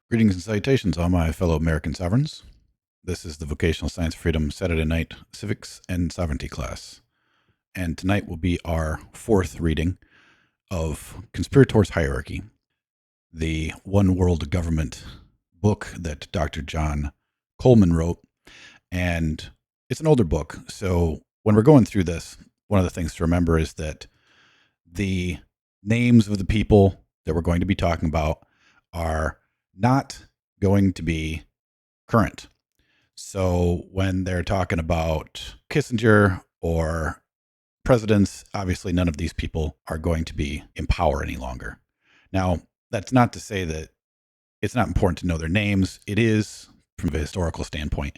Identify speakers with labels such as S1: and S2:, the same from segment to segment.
S1: Greetings and salutations, all my fellow American sovereigns. This is the Vocational Science Freedom Saturday Night Civics and Sovereignty class. And tonight will be our fourth reading of Conspirators' Hierarchy, the One World Government book that Dr. John Coleman wrote. And it's an older book. So when we're going through this, one of the things to remember is that the names of the people that we're going to be talking about are not going to be current. So when they're talking about Kissinger or presidents, obviously none of these people are going to be in power any longer. Now, that's not to say that it's not important to know their names. It is from a historical standpoint.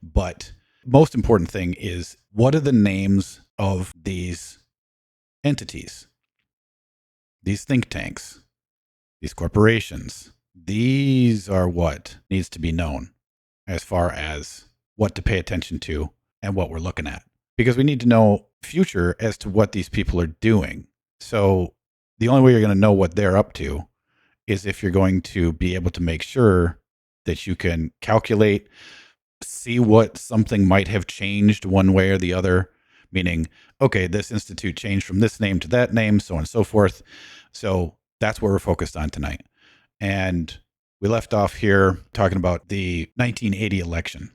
S1: But most important thing is, what are the names of these entities, these think tanks, these corporations? These are what needs to be known as far as what to pay attention to and what we're looking at. Because we need to know future as to what these people are doing. So the only way you're going to know what they're up to is if you're going to be able to make sure that you can calculate, see what something might have changed one way or the other, meaning, okay, this institute changed from this name to that name, so on and so forth. So that's what we're focused on tonight. And we left off here talking about the 1980 election.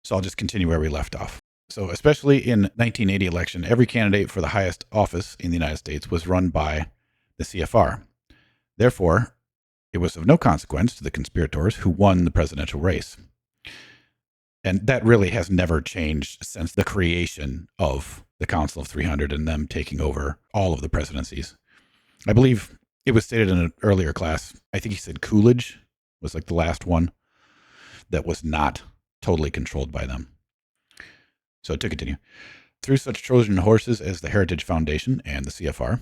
S1: So I'll just continue where we left off. So especially in 1980 election, every candidate for the highest office in the United States was run by the CFR. Therefore, it was of no consequence to the conspirators who won the presidential race. And that really has never changed since the creation of the Council of 300 and them taking over all of the presidencies. I believe it was stated in an earlier class, I think he said Coolidge was like the last one that was not totally controlled by them. So to continue, through such Trojan horses as the Heritage Foundation and the CFR,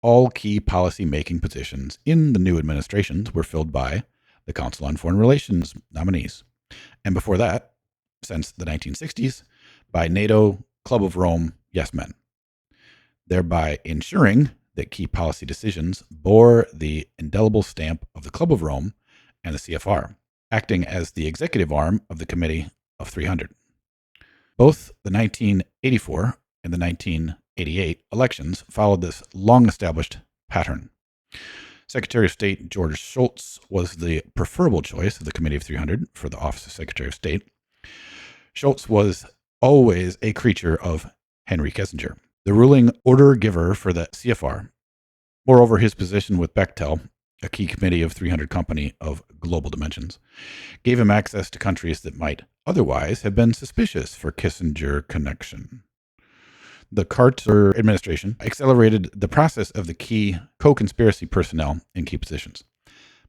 S1: all key policy-making positions in the new administrations were filled by the Council on Foreign Relations nominees. And before that, since the 1960s, by NATO, Club of Rome, yes men, thereby ensuring that key policy decisions bore the indelible stamp of the Club of Rome and the CFR, acting as the executive arm of the Committee of 300. Both the 1984 and the 1988 elections followed this long-established pattern. Secretary of State George Shultz was the preferable choice of the Committee of 300 for the office of Secretary of State. Shultz was always a creature of Henry Kissinger, the ruling order giver for the CFR. Moreover, his position with Bechtel, a key committee of 300 company of global dimensions, gave him access to countries that might otherwise have been suspicious for Kissinger connection. The Carter administration accelerated the process of the key co-conspiracy personnel in key positions.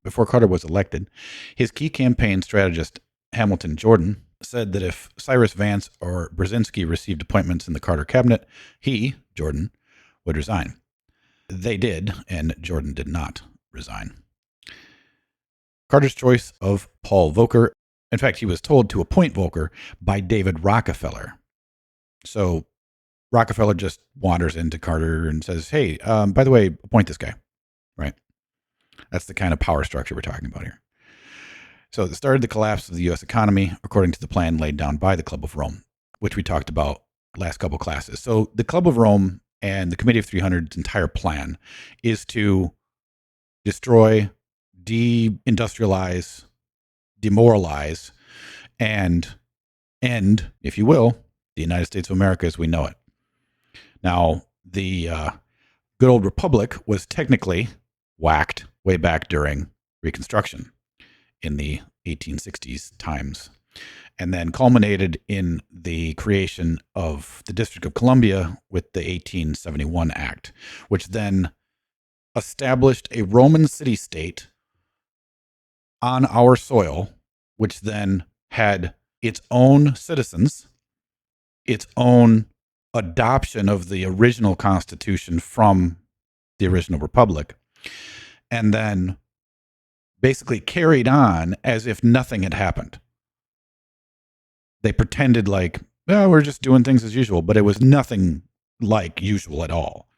S1: Before Carter was elected, his key campaign strategist, Hamilton Jordan, said that if Cyrus Vance or Brzezinski received appointments in the Carter cabinet, he, Jordan, would resign. They did, and Jordan did not resign. Carter's choice of Paul Volcker, in fact, he was told to appoint Volcker by David Rockefeller. So Rockefeller just wanders into Carter and says, hey, by the way, appoint this guy, right? That's the kind of power structure we're talking about here. So it started the collapse of the U.S. economy according to the plan laid down by the Club of Rome, which we talked about last couple classes. So the Club of Rome and the Committee of 300's entire plan is to destroy, deindustrialize, demoralize, and end, if you will, the United States of America as we know it. Now, the good old republic was technically whacked way back during Reconstruction in the 1860s times, and then culminated in the creation of the District of Columbia with the 1871 Act, which then established a Roman city-state on our soil, which then had its own citizens, its own adoption of the original Constitution from the original Republic, and then basically carried on as if nothing had happened. They pretended like, oh, we're just doing things as usual, but it was nothing like usual at all.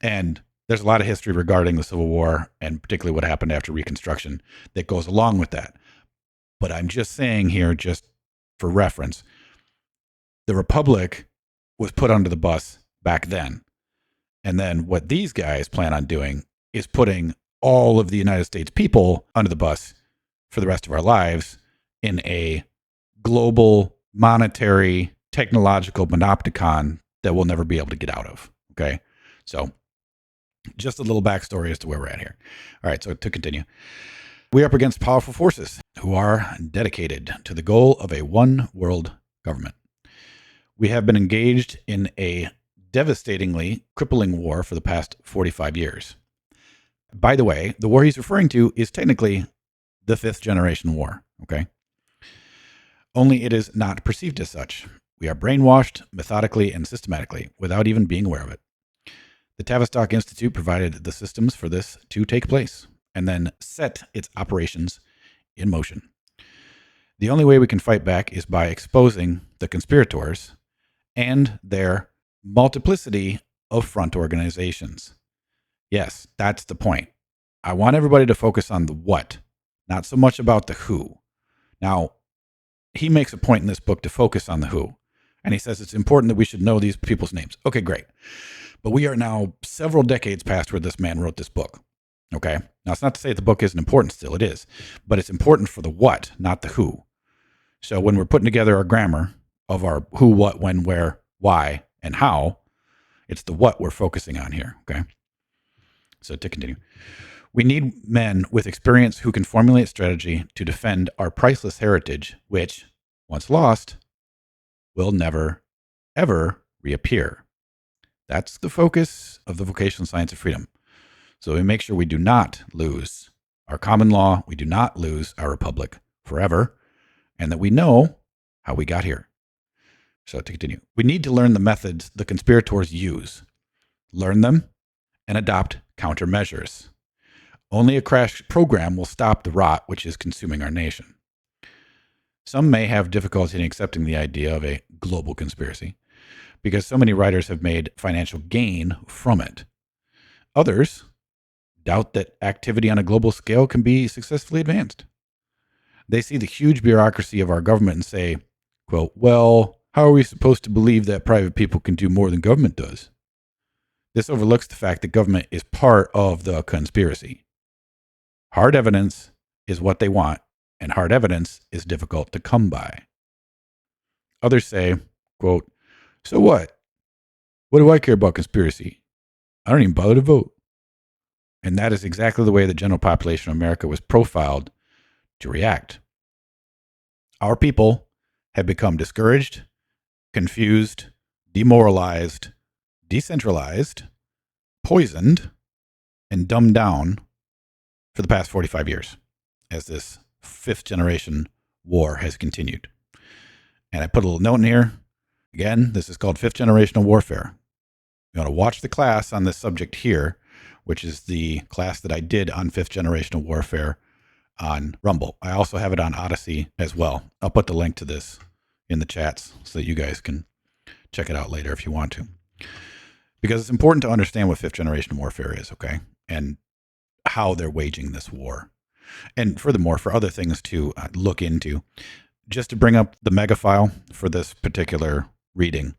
S1: And There's a lot of history regarding the Civil War and particularly what happened after Reconstruction that goes along with that. But I'm just saying here, just for reference, the Republic was put under the bus back then. And then what these guys plan on doing is putting all of the United States people under the bus for the rest of our lives in a global monetary technological panopticon that we'll never be able to get out of. Okay. So just a little backstory as to where we're at here. All right. So to continue, we are up against powerful forces who are dedicated to the goal of a one world government. We have been engaged in a devastatingly crippling war for the past 45 years. By the way, the war he's referring to is technically the fifth generation war. Okay. Only it is not perceived as such. We are brainwashed methodically and systematically without even being aware of it. The Tavistock Institute provided the systems for this to take place and then set its operations in motion. The only way we can fight back is by exposing the conspirators and their multiplicity of front organizations. Yes, that's the point. I want everybody to focus on the what, not so much about the who. Now, he makes a point in this book to focus on the who, and he says it's important that we should know these people's names. Okay, great. But we are now several decades past where this man wrote this book. Okay? Now, it's not to say the book isn't important still, it is. But it's important for the what, not the who. So when we're putting together our grammar of our who, what, when, where, why, and how, it's the what we're focusing on here. Okay? So to continue, we need men with experience who can formulate strategy to defend our priceless heritage, which, once lost, will never, ever reappear. That's the focus of the vocational science of freedom. So we make sure we do not lose our common law, we do not lose our republic forever, and that we know how we got here. So to continue, we need to learn the methods the conspirators use, learn them, and adopt countermeasures. Only a crash program will stop the rot which is consuming our nation. Some may have difficulty in accepting the idea of a global conspiracy because so many writers have made financial gain from it. Others doubt that activity on a global scale can be successfully advanced. They see the huge bureaucracy of our government and say, quote, well, how are we supposed to believe that private people can do more than government does? This overlooks the fact that government is part of the conspiracy. Hard evidence is what they want, and hard evidence is difficult to come by. Others say, quote, so what? What do I care about conspiracy? I don't even bother to vote. And that is exactly the way the general population of America was profiled to react. Our people have become discouraged, confused, demoralized, decentralized, poisoned, and dumbed down for the past 45 years as this fifth generation war has continued. And I put a little note in here. Again, this is called fifth generational warfare. You want to watch the class on this subject here, which is the class that I did on fifth generational warfare on Rumble. I also have it on Odyssey as well. I'll put the link to this in the chats so that you guys can check it out later if you want to. Because it's important to understand what fifth generation warfare is, okay? And how they're waging this war. And furthermore, for other things to look into, just to bring up the mega file for this particular reading,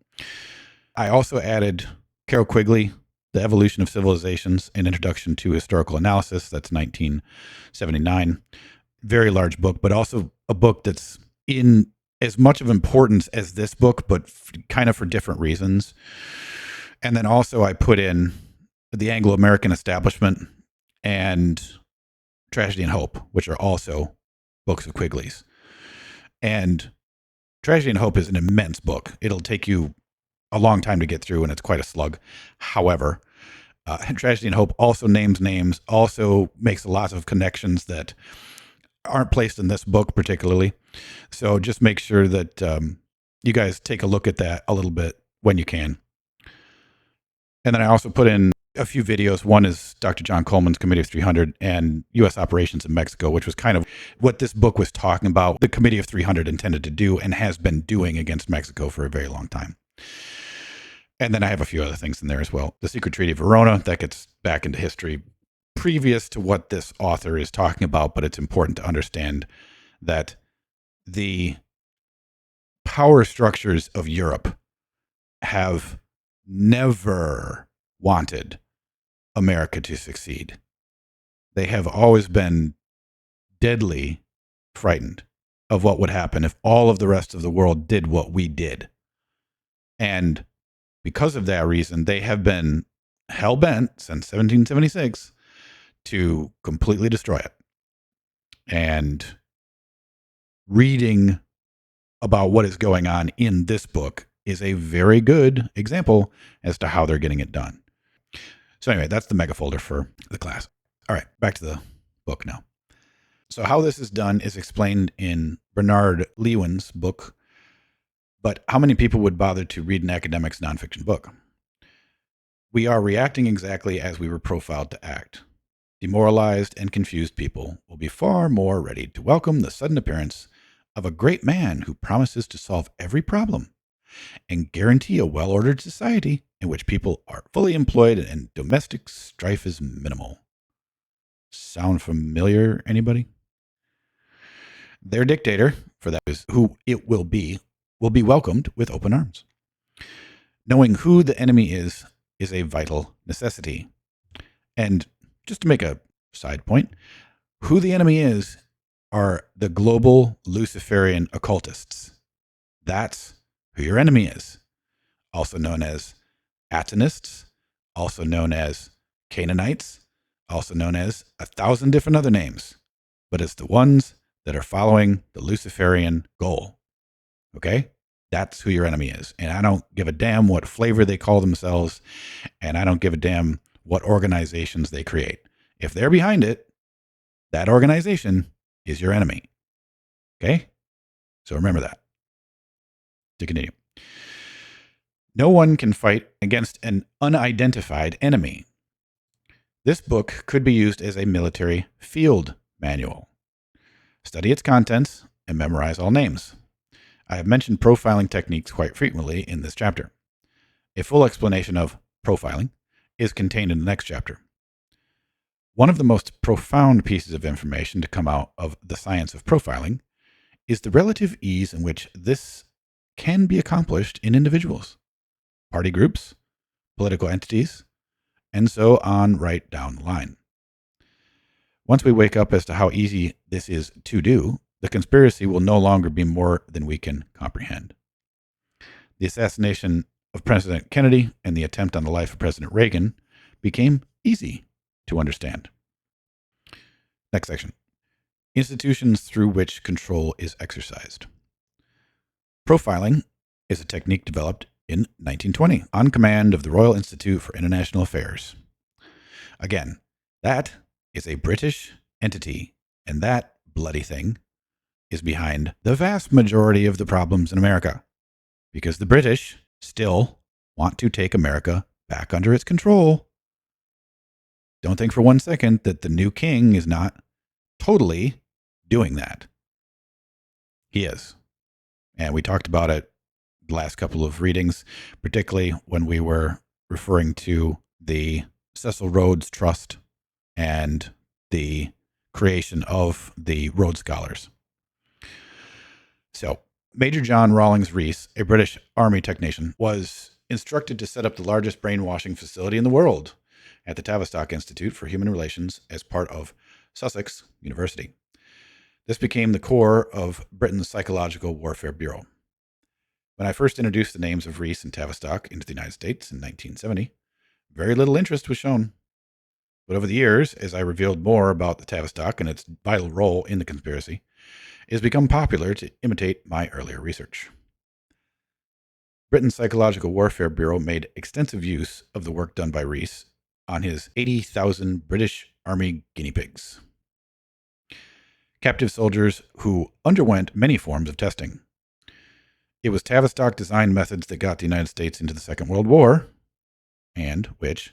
S1: I also added Carol Quigley, The Evolution of Civilizations, An Introduction to Historical Analysis. That's 1979. Very large book, but also a book that's in as much of importance as this book, but kind of for different reasons. And then also I put in The Anglo-American Establishment and Tragedy and Hope, which are also books of Quigley's. And Tragedy and Hope is an immense book. It'll take you a long time to get through, and it's quite a slug. However, Tragedy and Hope also names names, also makes lots of connections that aren't placed in this book particularly. So just make sure that you guys take a look at that a little bit when you can. And then I also put in a few videos. One is Dr. John Coleman's Committee of 300 and U.S. operations in Mexico, which was kind of what this book was talking about, the Committee of 300 intended to do and has been doing against Mexico for a very long time. And then I have a few other things in there as well. The Secret Treaty of Verona, that gets back into history previous to what this author is talking about, but it's important to understand that the power structures of Europe have never wanted America to succeed. They have always been deadly frightened of what would happen if all of the rest of the world did what we did. And because of that reason, they have been hell bent since 1776 to completely destroy it. And reading about what is going on in this book is a very good example as to how they're getting it done. So anyway, that's the mega folder for the class. All right, back to the book now. So how this is done is explained in Bernard Lewin's book, but how many people would bother to read an academic's nonfiction book? We are reacting exactly as we were profiled to act. Demoralized and confused people will be far more ready to welcome the sudden appearance of a great man who promises to solve every problem and guarantee a well-ordered society in which people are fully employed and domestic strife is minimal. Sound familiar, anybody? Their dictator, for that is who it will be welcomed with open arms. Knowing who the enemy is a vital necessity. And just to make a side point, who the enemy is are the global Luciferian occultists. That's who your enemy is. Also known as Atonists, also known as Canaanites, also known as 1,000 different other names. But it's the ones that are following the Luciferian goal. Okay? That's who your enemy is. And I don't give a damn what flavor they call themselves, and I don't give a damn what organizations they create. If they're behind it, that organization is your enemy. Okay? So remember that. To continue. No one can fight against an unidentified enemy. This book could be used as a military field manual. Study its contents and memorize all names. I have mentioned profiling techniques quite frequently in this chapter. A full explanation of profiling is contained in the next chapter. One of the most profound pieces of information to come out of the science of profiling is the relative ease in which this can be accomplished in individuals, party groups, political entities, and so on right down the line. Once we wake up as to how easy this is to do, the conspiracy will no longer be more than we can comprehend. The assassination of President Kennedy and the attempt on the life of President Reagan became easy to understand. Next section. Institutions through which control is exercised. Profiling is a technique developed in 1920 on command of the Royal Institute for International Affairs. Again, that is a British entity, and that bloody thing is behind the vast majority of the problems in America, because the British still want to take America back under its control. Don't think for one second that the new king is not totally doing that. He is. And we talked about it the last couple of readings, particularly when we were referring to the Cecil Rhodes Trust and the creation of the Rhodes Scholars. So, Major John Rawlings Rees, a British Army technician, was instructed to set up the largest brainwashing facility in the world at the Tavistock Institute for Human Relations as part of Sussex University. This became the core of Britain's Psychological Warfare Bureau. When I first introduced the names of Rees and Tavistock into the United States in 1970, very little interest was shown. But over the years, as I revealed more about the Tavistock and its vital role in the conspiracy, it has become popular to imitate my earlier research. Britain's Psychological Warfare Bureau made extensive use of the work done by Rees on his 80,000 British Army guinea pigs, captive soldiers who underwent many forms of testing. It was Tavistock designed methods that got the United States into the Second World War, and which,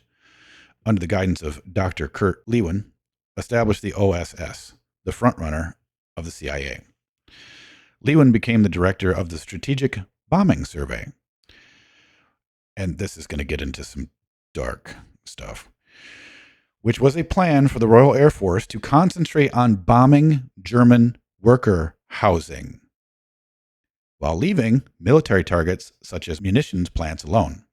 S1: under the guidance of Dr. Kurt Lewin, established the OSS, the frontrunner of the CIA. Lewin became the director of the Strategic Bombing Survey. and this is going to get into some dark stuff, which was a plan for the Royal Air Force to concentrate on bombing German worker housing while leaving military targets such as munitions plants alone.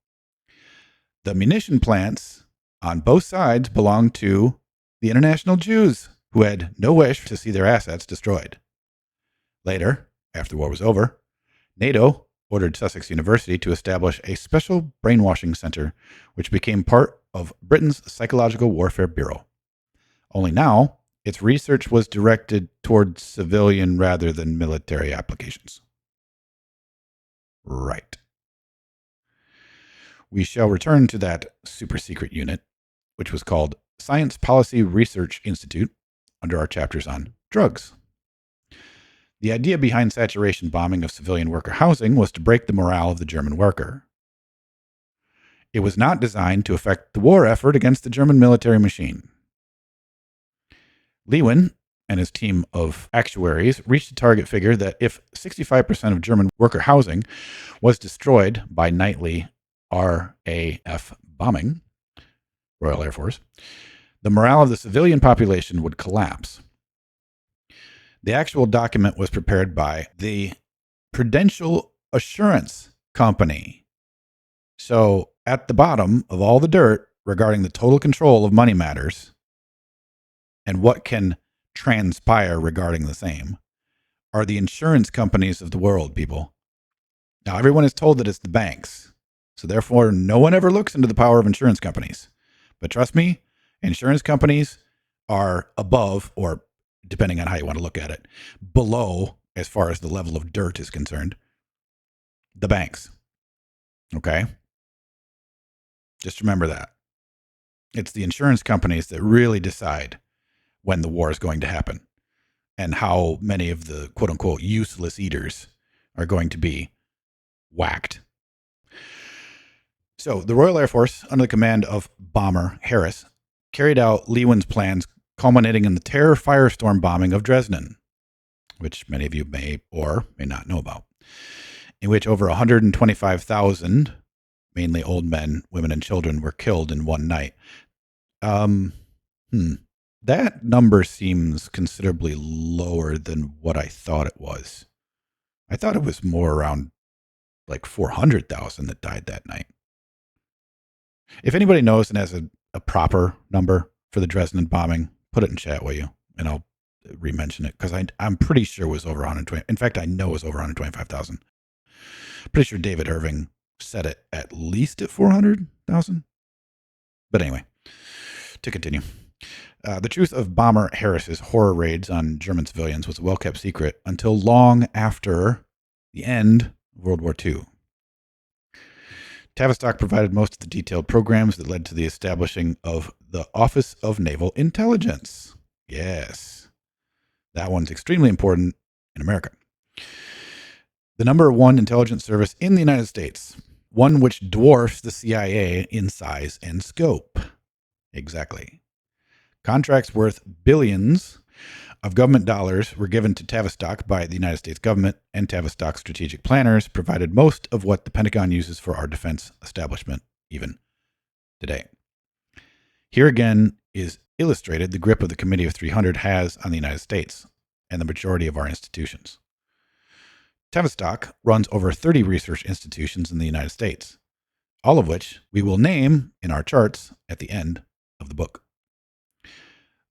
S1: The munition plants on both sides belonged to the international Jews, who had no wish to see their assets destroyed. Later, after the war was over, NATO ordered Sussex University to establish a special brainwashing center, which became part of Britain's Psychological Warfare Bureau. Only now, its research was directed towards civilian rather than military applications. Right. We shall return to that super secret unit, which was called Science Policy Research Institute, under our chapters on drugs. The idea behind saturation bombing of civilian worker housing was to break the morale of the German worker. It was not designed to affect the war effort against the German military machine. Lewin and his team of actuaries reached a target figure that if 65% of German worker housing was destroyed by nightly RAF bombing, Royal Air Force, the morale of the civilian population would collapse. The actual document was prepared by the Prudential Assurance Company. So at the bottom of all the dirt regarding the total control of money matters and what can transpire regarding the same are the insurance companies of the world, people. Now, everyone is told that it's the banks. So therefore, no one ever looks into the power of insurance companies. But trust me, insurance companies are above, or depending on how you want to look at it, below, as far as the level of dirt is concerned, the banks. Okay? Just remember that. It's the insurance companies that really decide when the war is going to happen and how many of the quote-unquote useless eaters are going to be whacked. So the Royal Air Force, under the command of Bomber Harris, carried out Lewin's plans, culminating in the terror firestorm bombing of Dresden, which many of you may or may not know about, in which over 125,000, mainly old men, women, and children, were killed in one night. That number seems considerably lower than what I thought it was. I thought it was more around like 400,000 that died that night. If anybody knows and has a proper number for the Dresden bombing, put it in chat, will you? And I'll re-mention it, because I'm pretty sure it was over 120. In fact, I know it was over 125,000. Pretty sure David Irving set it at least at 400,000. But anyway, to continue. The truth of Bomber Harris's horror raids on German civilians was a well-kept secret until long after the end of World War II. Tavistock provided most of the detailed programs that led to the establishing of the Office of Naval Intelligence. Yes, that one's extremely important in America. The number one intelligence service in the United States, one which dwarfs the CIA in size and scope. Exactly. Contracts worth billions of government dollars were given to Tavistock by the United States government, and Tavistock's strategic planners provided most of what the Pentagon uses for our defense establishment, even today. Here again is illustrated the grip of the Committee of 300 has on the United States and the majority of our institutions. Tavistock runs over 30 research institutions in the United States, all of which we will name in our charts at the end of the book.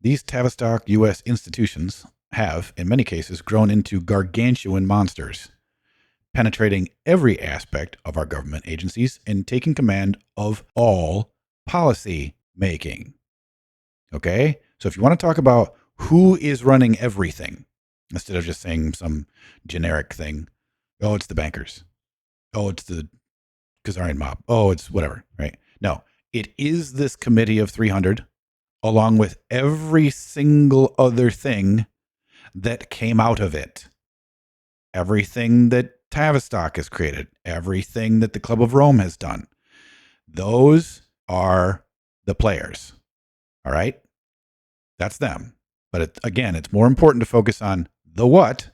S1: These Tavistock U.S. institutions have, in many cases, grown into gargantuan monsters, penetrating every aspect of our government agencies and taking command of all policy making. Okay? So if you want to talk about who is running everything, instead of just saying some generic thing, oh, it's the bankers. Oh, it's the Khazarian mob. Oh, it's whatever, right? No, it is this Committee of 300, along with every single other thing that came out of it. Everything that Tavistock has created, everything that the Club of Rome has done. Those are the players. All right? That's them. But again, it's more important to focus on the what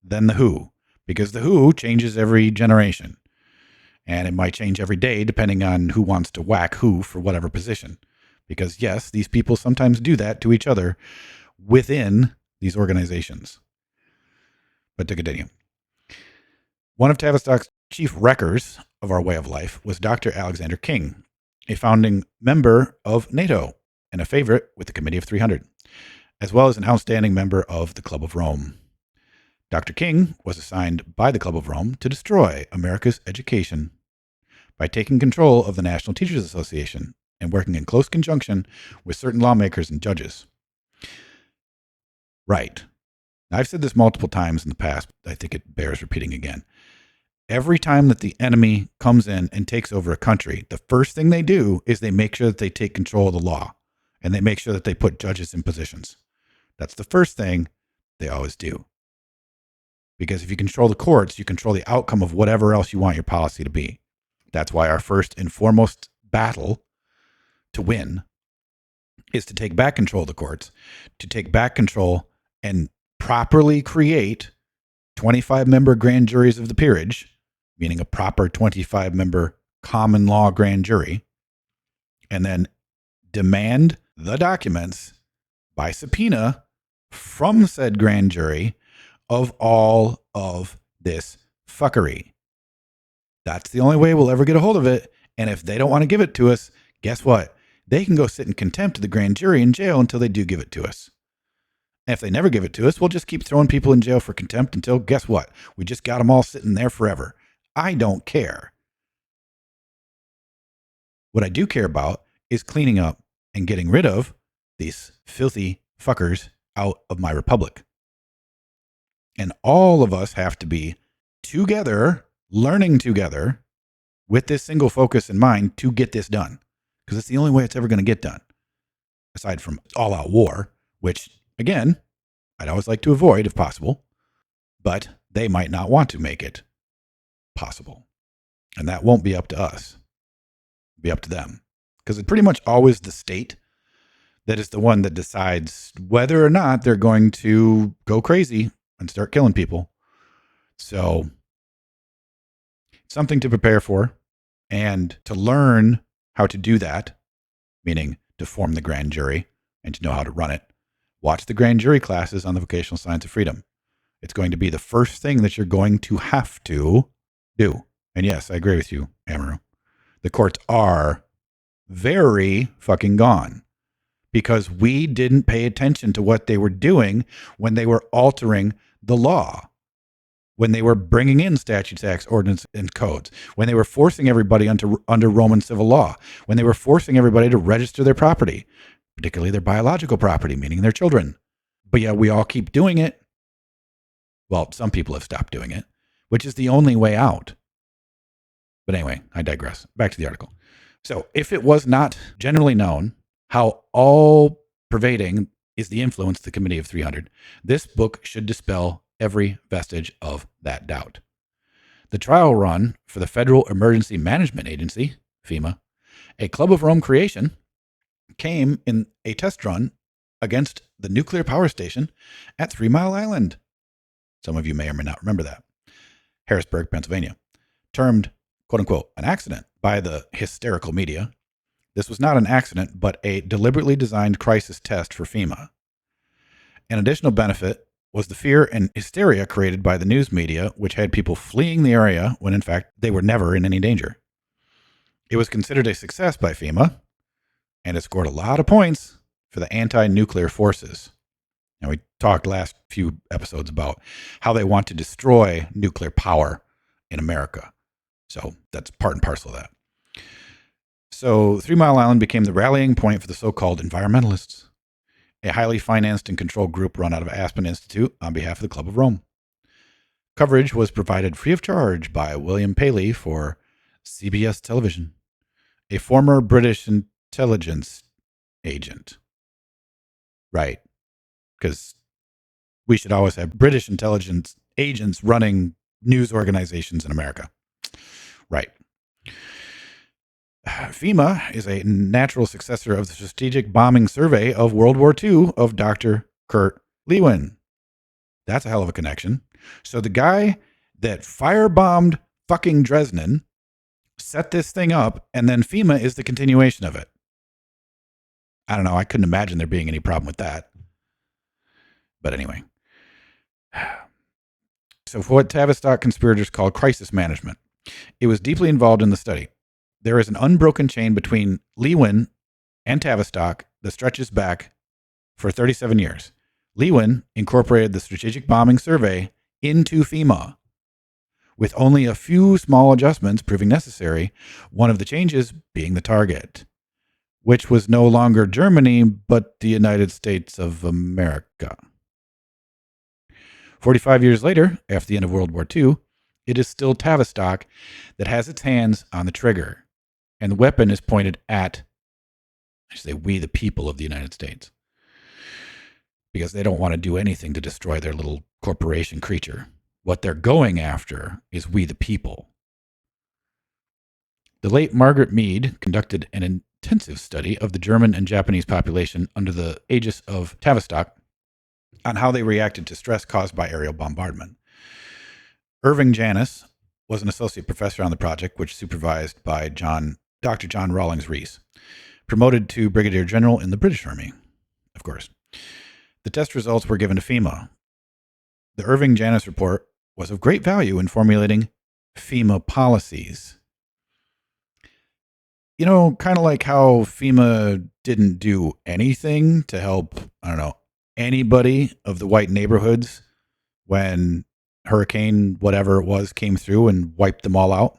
S1: than the who, because the who changes every generation. And it might change every day depending on who wants to whack who for whatever position. Because yes, these people sometimes do that to each other within these organizations. But to continue, one of Tavistock's chief wreckers of our way of life was Dr. Alexander King, a founding member of NATO and a favorite with the Committee of 300, as well as an outstanding member of the Club of Rome. Dr. King was assigned by the Club of Rome to destroy America's education by taking control of the National Teachers Association and working in close conjunction with certain lawmakers and judges. Right. Now, I've said this multiple times in the past, but I think it bears repeating again. Every time that the enemy comes in and takes over a country, the first thing they do is they make sure that they take control of the law, and they make sure that they put judges in positions. That's the first thing they always do. Because if you control the courts, you control the outcome of whatever else you want your policy to be. That's why our first and foremost battle to win is to take back control of the courts, to take back control and properly create 25-member grand juries of the peerage, meaning a proper 25-member common law grand jury, and then demand the documents by subpoena from said grand jury of all of this fuckery. That's the only way we'll ever get a hold of it. And if they don't want to give it to us, guess what? They can go sit in contempt of the grand jury in jail until they do give it to us. And if they never give it to us, we'll just keep throwing people in jail for contempt until, guess what? We just got them all sitting there forever. I don't care. What I do care about is cleaning up and getting rid of these filthy fuckers out of my republic. And all of us have to be together, learning together with this single focus in mind to get this done. Because it's the only way it's ever going to get done. Aside from all-out war, which, again, I'd always like to avoid if possible. But they might not want to make it possible. And that won't be up to us. It'll be up to them. Because it's pretty much always the state that is the one that decides whether or not they're going to go crazy and start killing people. So, something to prepare for and to learn how to do that, meaning to form the grand jury and to know how to run it. Watch the grand jury classes on the Vocational Science of Freedom. It's going to be the first thing that you're going to have to do. And yes, I agree with you, Amaru. The courts are very fucking gone because we didn't pay attention to what they were doing when they were altering the law, when they were bringing in statutes, acts, ordinances, and codes, when they were forcing everybody under Roman civil law, when they were forcing everybody to register their property, particularly their biological property, meaning their children. But yeah, we all keep doing it. Well, some people have stopped doing it, which is the only way out. But anyway, I digress. Back to the article. So if it was not generally known how all-pervading is the influence of the Committee of 300, this book should dispel every vestige of that doubt. The trial run for the Federal Emergency Management Agency, FEMA, a Club of Rome creation, came in a test run against the nuclear power station at 3 Mile Island. Some of you may or may not remember that. Harrisburg, Pennsylvania. Termed, quote unquote, an accident by the hysterical media. This was not an accident, but a deliberately designed crisis test for FEMA. An additional benefit was the fear and hysteria created by the news media, which had people fleeing the area when in fact they were never in any danger. It was considered a success by FEMA, and it scored a lot of points for the anti-nuclear forces. Now, we talked last few episodes about how they want to destroy nuclear power in America. So that's part and parcel of that. So 3 Mile Island became the rallying point for the so-called environmentalists, a highly financed and controlled group run out of Aspen Institute on behalf of the Club of Rome. Coverage was provided free of charge by William Paley for CBS Television, a former British intelligence agent. Right. Because we should always have British intelligence agents running news organizations in America. Right. FEMA is a natural successor of the Strategic Bombing Survey of World War II of Dr. Kurt Lewin. That's a hell of a connection. So the guy that firebombed fucking Dresden set this thing up, and then FEMA is the continuation of it. I don't know. I couldn't imagine there being any problem with that. But anyway. So, for what Tavistock conspirators called crisis management, it was deeply involved in the study. There is an unbroken chain between Lewin and Tavistock that stretches back for 37 years. Lewin incorporated the Strategic Bombing Survey into FEMA, with only a few small adjustments proving necessary, one of the changes being the target, which was no longer Germany, but the United States of America. 45 years later, after the end of World War II, it is still Tavistock that has its hands on the trigger, and the weapon is pointed at, I should say, we the people of the United States, because they don't want to do anything to destroy their little corporation creature. What they're going after is we the people. The late Margaret Mead conducted an intensive study of the German and Japanese population under the aegis of Tavistock on how they reacted to stress caused by aerial bombardment. Irving Janis was an associate professor on the project, which supervised by Dr. John Rawlings Rees, promoted to brigadier general in the British Army, of course. The test results were given to FEMA. The Irving Janis report was of great value in formulating FEMA policies. You know, kind of like how FEMA didn't do anything to help, anybody of the white neighborhoods when hurricane, whatever it was, came through and wiped them all out,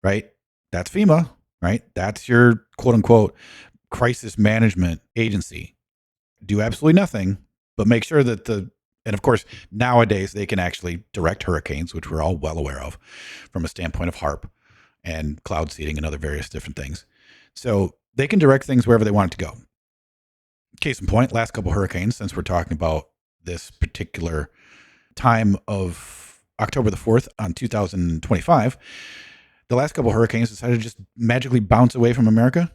S1: right? That's FEMA, right? That's your quote unquote crisis management agency. Do absolutely nothing, but make sure that and of course, nowadays they can actually direct hurricanes, which we're all well aware of from a standpoint of HARP and cloud seeding and other various different things. So they can direct things wherever they want it to go. Case in point, last couple hurricanes, since we're talking about this particular time of October the 4th on 2025, the last couple hurricanes decided to just magically bounce away from America.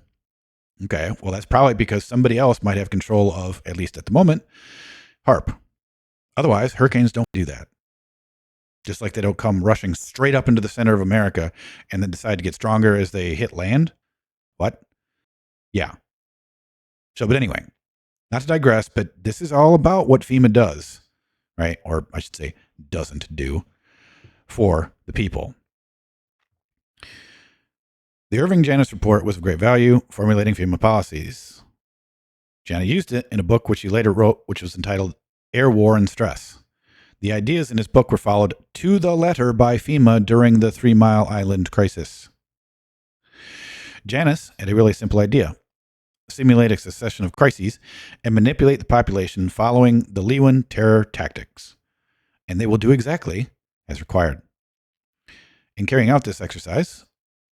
S1: Okay, well, that's probably because somebody else might have control of, at least at the moment, HARP. Otherwise, hurricanes don't do that. Just like they don't come rushing straight up into the center of America and then decide to get stronger as they hit land. What? Yeah. So, but anyway, not to digress, but this is all about what FEMA does, right? Or I should say, doesn't do for the people. The Irving Janis report was of great value formulating FEMA policies. Janis used it in a book which he later wrote, which was entitled Air War and Stress. The ideas in his book were followed to the letter by FEMA during the 3 Mile Island crisis. Janis had a really simple idea: simulate a succession of crises and manipulate the population following the Lewin terror tactics. And they will do exactly as required. In carrying out this exercise,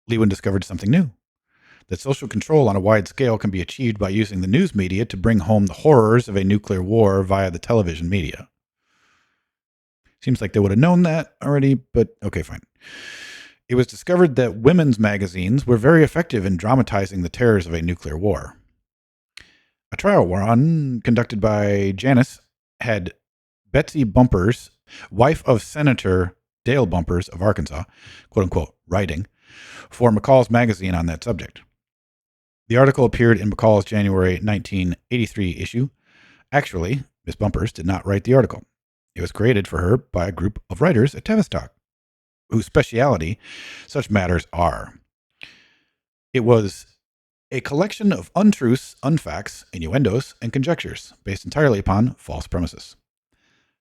S1: Lewin discovered something new: that social control on a wide scale can be achieved by using the news media to bring home the horrors of a nuclear war via the television media. Seems like they would have known that already, but okay, fine. It was discovered that women's magazines were very effective in dramatizing the terrors of a nuclear war. A trial run conducted by Janis had Betsy Bumpers, wife of Senator Dale Bumpers of Arkansas, quote unquote, writing for McCall's magazine on that subject. The article appeared in McCall's January 1983 issue. Actually, Miss Bumpers did not write the article. It was created for her by a group of writers at Tavistock, whose speciality such matters are. It was a collection of untruths, unfacts, innuendos, and conjectures based entirely upon false premises.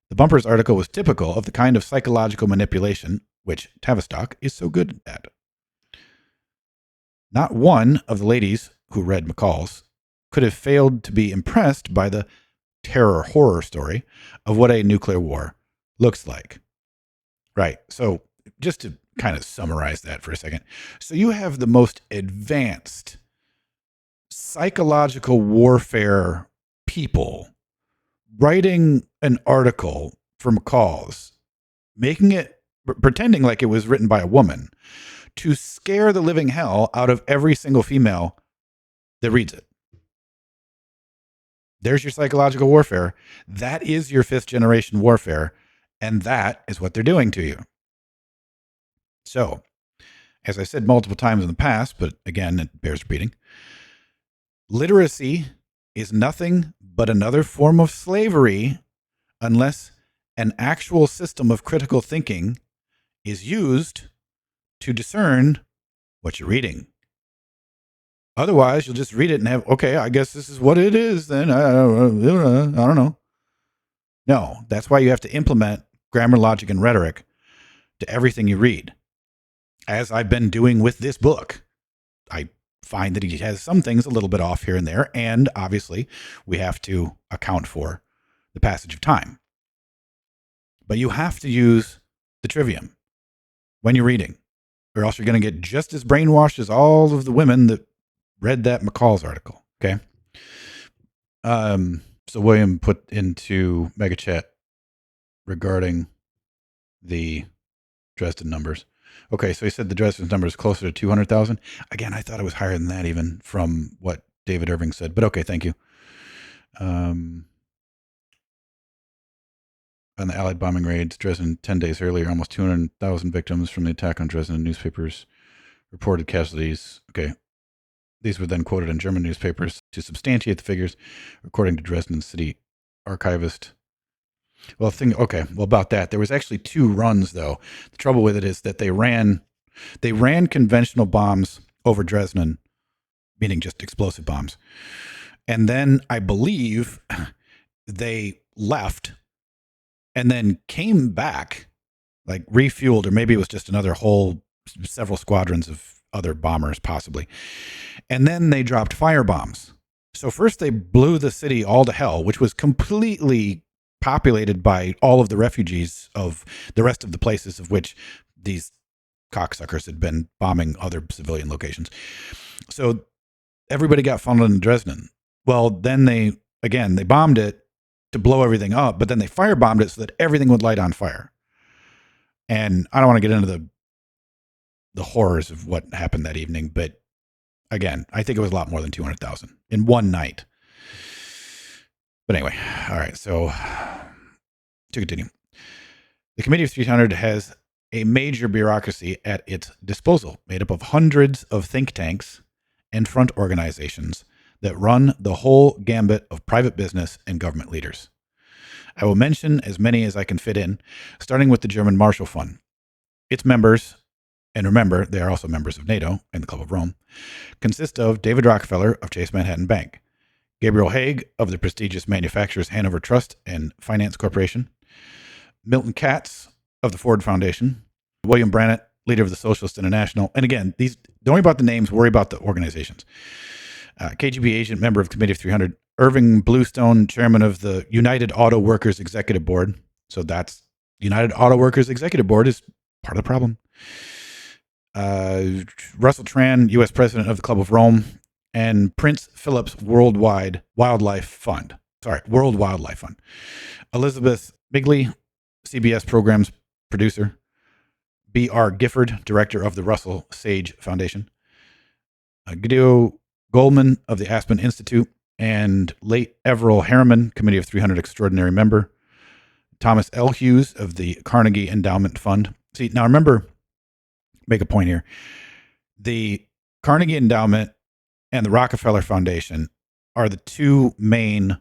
S1: The Bumpers article was typical of the kind of psychological manipulation which Tavistock is so good at. Not one of the ladies who read McCall's could have failed to be impressed by the terror horror story of what a nuclear war looks like. Right. So just to kind of summarize that for a second. So you have the most advanced psychological warfare people writing an article for McCall's, making it, pretending like it was written by a woman, to scare the living hell out of every single female that reads it. There's your psychological warfare. That is your 5th generation warfare. And that is what they're doing to you. So As I said multiple times in the past, but again, it bears repeating, literacy is nothing but another form of slavery unless an actual system of critical thinking is used to discern what you're reading. Otherwise, you'll just read it and have, okay, I guess this is what it is then. I don't know. No, that's why you have to implement grammar, logic, and rhetoric to everything you read. As I've been doing with this book, I find that he has some things a little bit off here and there. And obviously, we have to account for the passage of time. But you have to use the trivium when you're reading, or else you're going to get just as brainwashed as all of the women that read that McCall's article. Okay. So William put into Mega Chat regarding the Dresden numbers. Okay, so he said the Dresden number is closer to 200,000. Again, I thought it was higher than that even from what David Irving said. But okay, thank you. On the Allied bombing raids, Dresden 10 days earlier, almost 200,000 victims from the attack on Dresden. Newspapers reported casualties. Okay. These were then quoted in German newspapers to substantiate the figures, according to Dresden city archivist. Well, about that, there was actually 2 runs, though. The trouble with it is that they ran conventional bombs over Dresden, meaning just explosive bombs. And then I believe they left and then came back, like refueled, or maybe it was just several squadrons of other bombers, possibly. And then they dropped fire bombs. So first they blew the city all to hell, which was completely populated by all of the refugees of the rest of the places of which these cocksuckers had been bombing other civilian locations. So everybody got funneled into Dresden. Well, then they bombed it to blow everything up, but then they firebombed it so that everything would light on fire. And I don't want to get into the horrors of what happened that evening, but again, I think it was a lot more than 200,000 in one night. But anyway, all right, so to continue. The Committee of 300 has a major bureaucracy at its disposal, made up of hundreds of think tanks and front organizations that run the whole gambit of private business and government leaders. I will mention as many as I can fit in, starting with the German Marshall Fund. Its members, and remember, they are also members of NATO and the Club of Rome, consist of David Rockefeller of Chase Manhattan Bank, Gabriel Haig of the prestigious Manufacturers Hanover Trust and Finance Corporation, Milton Katz of the Ford Foundation, William Brannett, leader of the Socialist International. And again, don't worry about the names, worry about the organizations. KGB agent, member of Committee of 300, Irving Bluestone, chairman of the United Auto Workers Executive Board. So that's United Auto Workers Executive Board is part of the problem. Russell Tran, U.S. president of the Club of Rome, and Prince Philip's World Wildlife Fund. Elizabeth Bigley, CBS programs producer. B.R. Gifford, director of the Russell Sage Foundation. Guido Goldman of the Aspen Institute, and late Everell Harriman, Committee of 300 extraordinary member. Thomas L. Hughes of the Carnegie Endowment Fund. See, now remember, make a point here. The Carnegie Endowment and the Rockefeller Foundation are the 2 main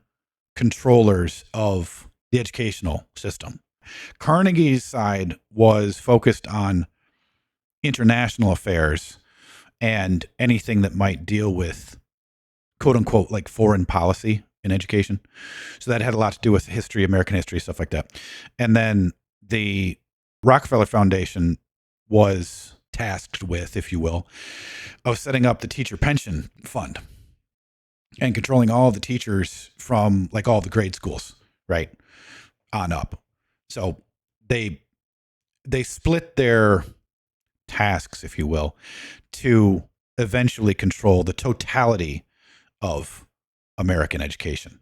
S1: controllers of the educational system. Carnegie's side was focused on international affairs and anything that might deal with, quote unquote, like foreign policy in education. So that had a lot to do with history, American history, stuff like that. And then the Rockefeller Foundation was tasked with, if you will, of setting up the teacher pension fund and controlling all of the teachers from like all the grade schools, right, on up. So they split their tasks, if you will, to eventually control the totality of American education.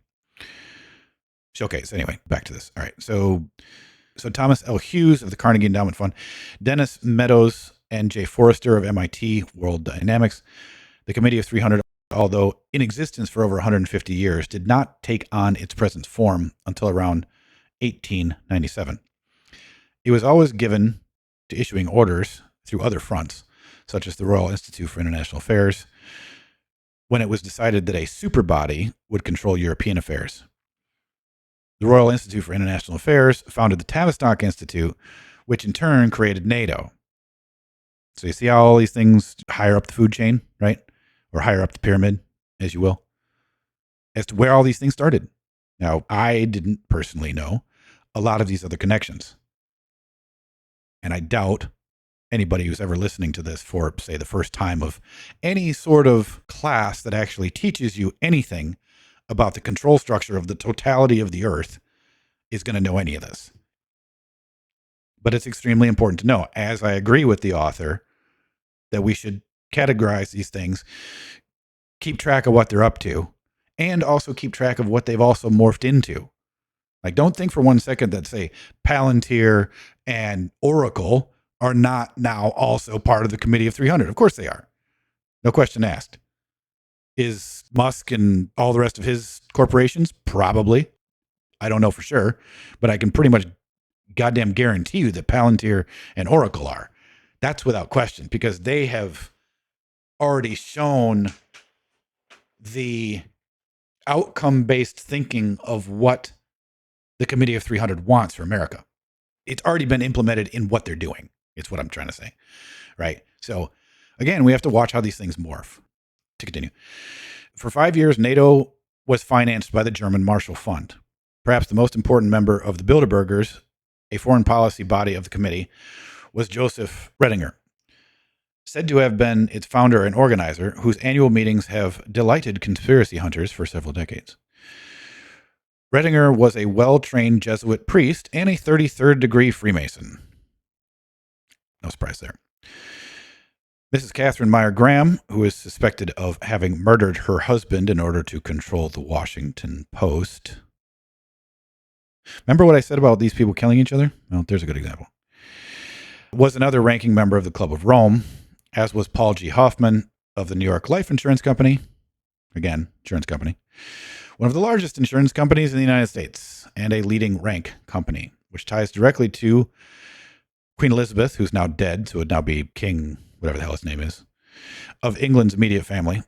S1: So, okay, so anyway, back to this. All right, so Thomas L. Hughes of the Carnegie Endowment Fund, Dennis Meadows and Jay Forrester of MIT World Dynamics. The Committee of 300, although in existence for over 150 years, did not take on its present form until around 1897. It was always given to issuing orders through other fronts, such as the Royal Institute for International Affairs, when it was decided that a super body would control European affairs. The Royal Institute for International Affairs founded the Tavistock Institute, which in turn created NATO. So you see how all these things higher up the food chain, right? Or higher up the pyramid, as you will, as to where all these things started. Now, I didn't personally know a lot of these other connections. And I doubt anybody who's ever listening to this for, say, the first time of any sort of class that actually teaches you anything about the control structure of the totality of the earth is going to know any of this. But it's extremely important to know, as I agree with the author, that we should categorize these things, keep track of what they're up to, and also keep track of what they've also morphed into. Like, don't think for one second that, say, Palantir and Oracle are not now also part of the Committee of 300. Of course they are. No question asked. Is Musk and all the rest of his corporations? Probably. I don't know for sure, but I can pretty much goddamn guarantee you that Palantir and Oracle are. That's without question, because they have already shown the outcome-based thinking of what the Committee of 300 wants for America. It's already been implemented in what they're doing. It's what I'm trying to say, right? So, again, we have to watch how these things morph. To continue. For 5 years, NATO was financed by the German Marshall Fund. Perhaps the most important member of the Bilderbergers, a foreign policy body of the committee, was Joseph Redinger, said to have been its founder and organizer, whose annual meetings have delighted conspiracy hunters for several decades. Redinger was a well-trained Jesuit priest and a 33rd degree Freemason. No surprise there. Mrs. Catherine Meyer Graham, who is suspected of having murdered her husband in order to control the Washington Post. Remember what I said about these people killing each other? Well, there's a good example. Was another ranking member of the Club of Rome, as was Paul G. Hoffman of the New York Life Insurance Company. Again, insurance company. One of the largest insurance companies in the United States, and a leading rank company, which ties directly to Queen Elizabeth, who's now dead, so it would now be King, whatever the hell his name is, of England's immediate family.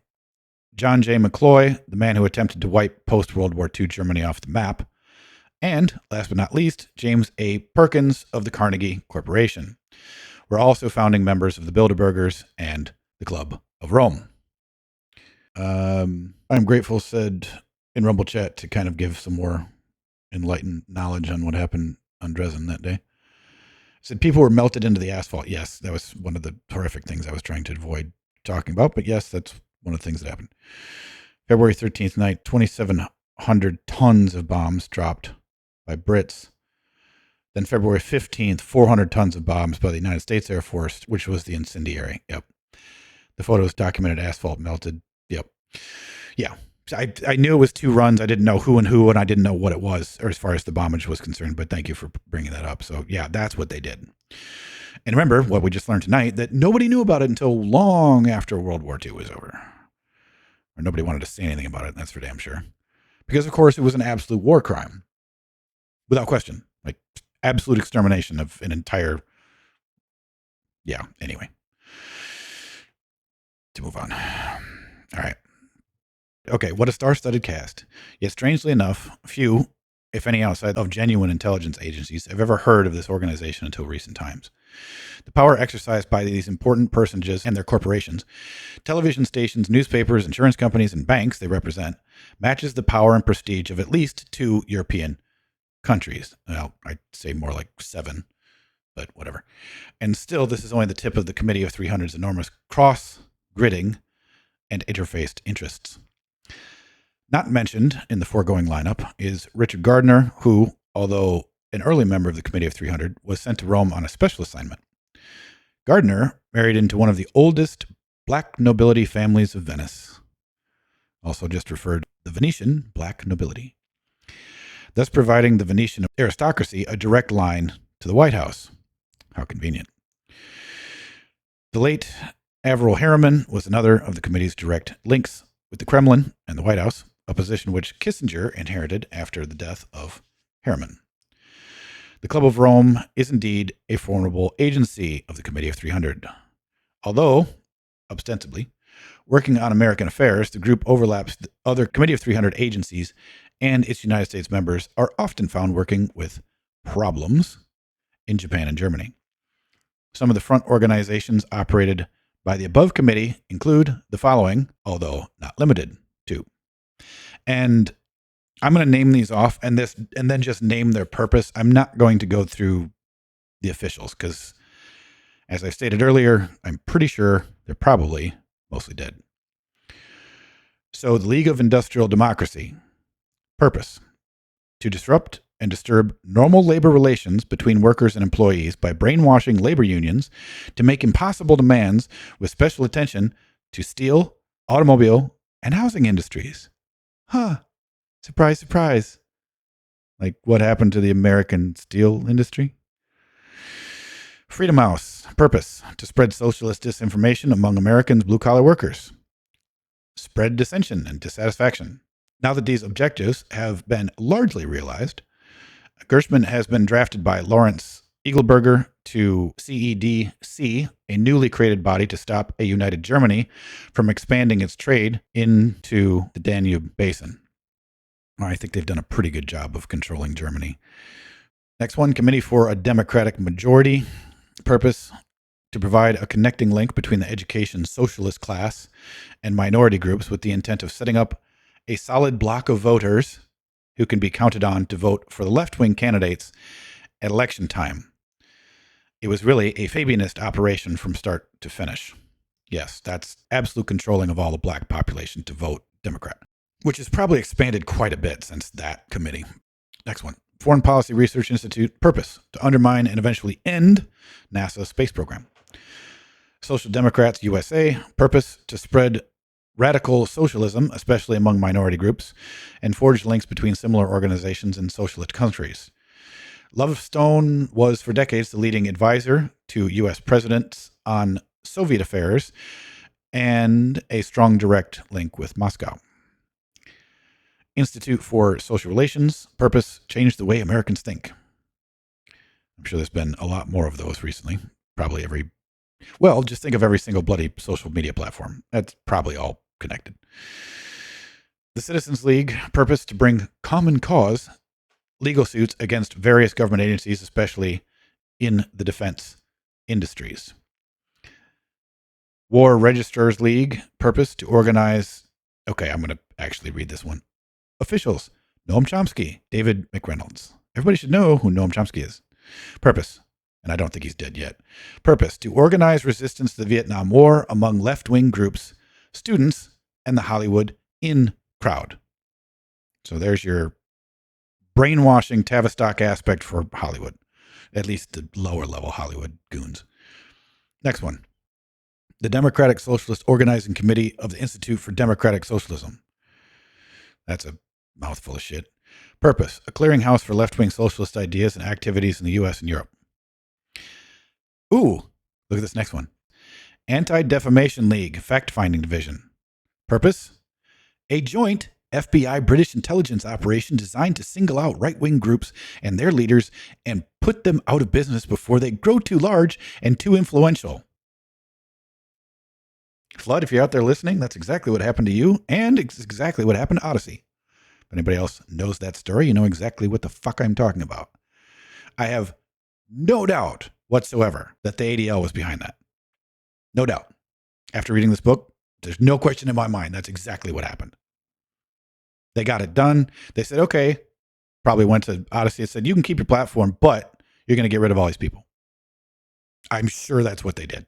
S1: John J. McCloy, the man who attempted to wipe post-World War II Germany off the map. And, last but not least, James A. Perkins of the Carnegie Corporation. Were also founding members of the Bilderbergers and the Club of Rome. I'm grateful, said in Rumble Chat, to kind of give some more enlightened knowledge on what happened on Dresden that day. Said people were melted into the asphalt. Yes, that was one of the horrific things I was trying to avoid talking about. But yes, that's one of the things that happened. February 13th night, 2,700 tons of bombs dropped by Brits. Then February 15th, 400 tons of bombs by the United States Air Force, which was the incendiary. Yep. The photos documented asphalt melted. Yep. Yeah. I knew it was 2 runs. I didn't know who, and I didn't know what it was, or as far as the bombage was concerned. But thank you for bringing that up. So, yeah, that's what they did. And remember what we just learned tonight, that nobody knew about it until long after World War II was over. Or nobody wanted to say anything about it. That's for damn sure. Because, of course, it was an absolute war crime. Without question. Like, absolute extermination of an entire... Yeah, anyway. To move on. All right. Okay, what a star-studded cast. Yet strangely enough, few, if any outside of genuine intelligence agencies, have ever heard of this organization until recent times. The power exercised by these important personages and their corporations, television stations, newspapers, insurance companies, and banks they represent, matches the power and prestige of at least 2 European countries. Well, I'd say more like 7, but whatever. And still, this is only the tip of the Committee of 300's enormous cross-gridding and interfaced interests. Not mentioned in the foregoing lineup is Richard Gardner, who, although an early member of the Committee of 300, was sent to Rome on a special assignment. Gardner married into one of the oldest black nobility families of Venice, also just referred the Venetian black nobility, thus providing the Venetian aristocracy a direct line to the White House. How convenient. The late Averell Harriman was another of the committee's direct links with the Kremlin and the White House, a position which Kissinger inherited after the death of Harriman. The Club of Rome is indeed a formidable agency of the Committee of 300, Although, ostensibly, working on American affairs, the group overlaps the other Committee of 300 agencies, and its United States members are often found working with problems in Japan and Germany. Some of the front organizations operated by the above committee include the following, although not limited to. And I'm going to name these off and then just name their purpose. I'm not going to go through the officials because, as I stated earlier, I'm pretty sure they're probably mostly dead. So, the League of Industrial Democracy. Purpose: to disrupt and disturb normal labor relations between workers and employees by brainwashing labor unions to make impossible demands with special attention to steel, automobile, and housing industries. Huh. Surprise, surprise. Like what happened to the American steel industry? Freedom House. Purpose: to spread socialist disinformation among Americans' blue-collar workers. Spread dissension and dissatisfaction. Now that these objectives have been largely realized, Gershman has been drafted by Lawrence Eagleberger to CEDC, a newly created body to stop a united Germany from expanding its trade into the Danube Basin. I think they've done a pretty good job of controlling Germany. Next one, Committee for a Democratic Majority. Purpose: to provide a connecting link between the education socialist class and minority groups with the intent of setting up a solid block of voters who can be counted on to vote for the left-wing candidates at election time. It was really a Fabianist operation from start to finish. Yes, that's absolute controlling of all the black population to vote Democrat, which has probably expanded quite a bit since that committee. Next one, Foreign Policy Research Institute. Purpose: to undermine and eventually end NASA space program. Social Democrats USA. Purpose: to spread radical socialism, especially among minority groups, and forge links between similar organizations in socialist countries. Lovestone was for decades the leading advisor to U.S. presidents on Soviet affairs and a strong direct link with Moscow. Institute for Social Relations. Purpose: change the way Americans think. I'm sure there's been a lot more of those recently. Probably just think of every single bloody social media platform. That's probably all connected. The Citizens League. Purpose: to bring common cause legal suits against various government agencies, especially in the defense industries. War Registrars League. Purpose: to organize... Okay, I'm going to actually read this one. Officials: Noam Chomsky, David McReynolds. Everybody should know who Noam Chomsky is. Purpose, and I don't think he's dead yet. Purpose: to organize resistance to the Vietnam War among left-wing groups, students, and the Hollywood in crowd. So there's your brainwashing Tavistock aspect for Hollywood, at least the lower level Hollywood goons. Next one, the Democratic Socialist Organizing Committee of the Institute for Democratic Socialism. That's a mouthful of shit. Purpose: a clearinghouse for left-wing socialist ideas and activities in the U.S. and Europe. Ooh, look at this next one. Anti-Defamation League, Fact-Finding Division. Purpose: a joint FBI British intelligence operation designed to single out right-wing groups and their leaders and put them out of business before they grow too large and too influential. Flood, if you're out there listening, that's exactly what happened to you, and it's exactly what happened to Odyssey. If anybody else knows that story, you know exactly what the fuck I'm talking about. I have no doubt whatsoever that the ADL was behind that. No doubt. After reading this book, there's no question in my mind that's exactly what happened. They got it done. They said, okay, probably went to Odyssey and said, you can keep your platform, but you're going to get rid of all these people. I'm sure that's what they did.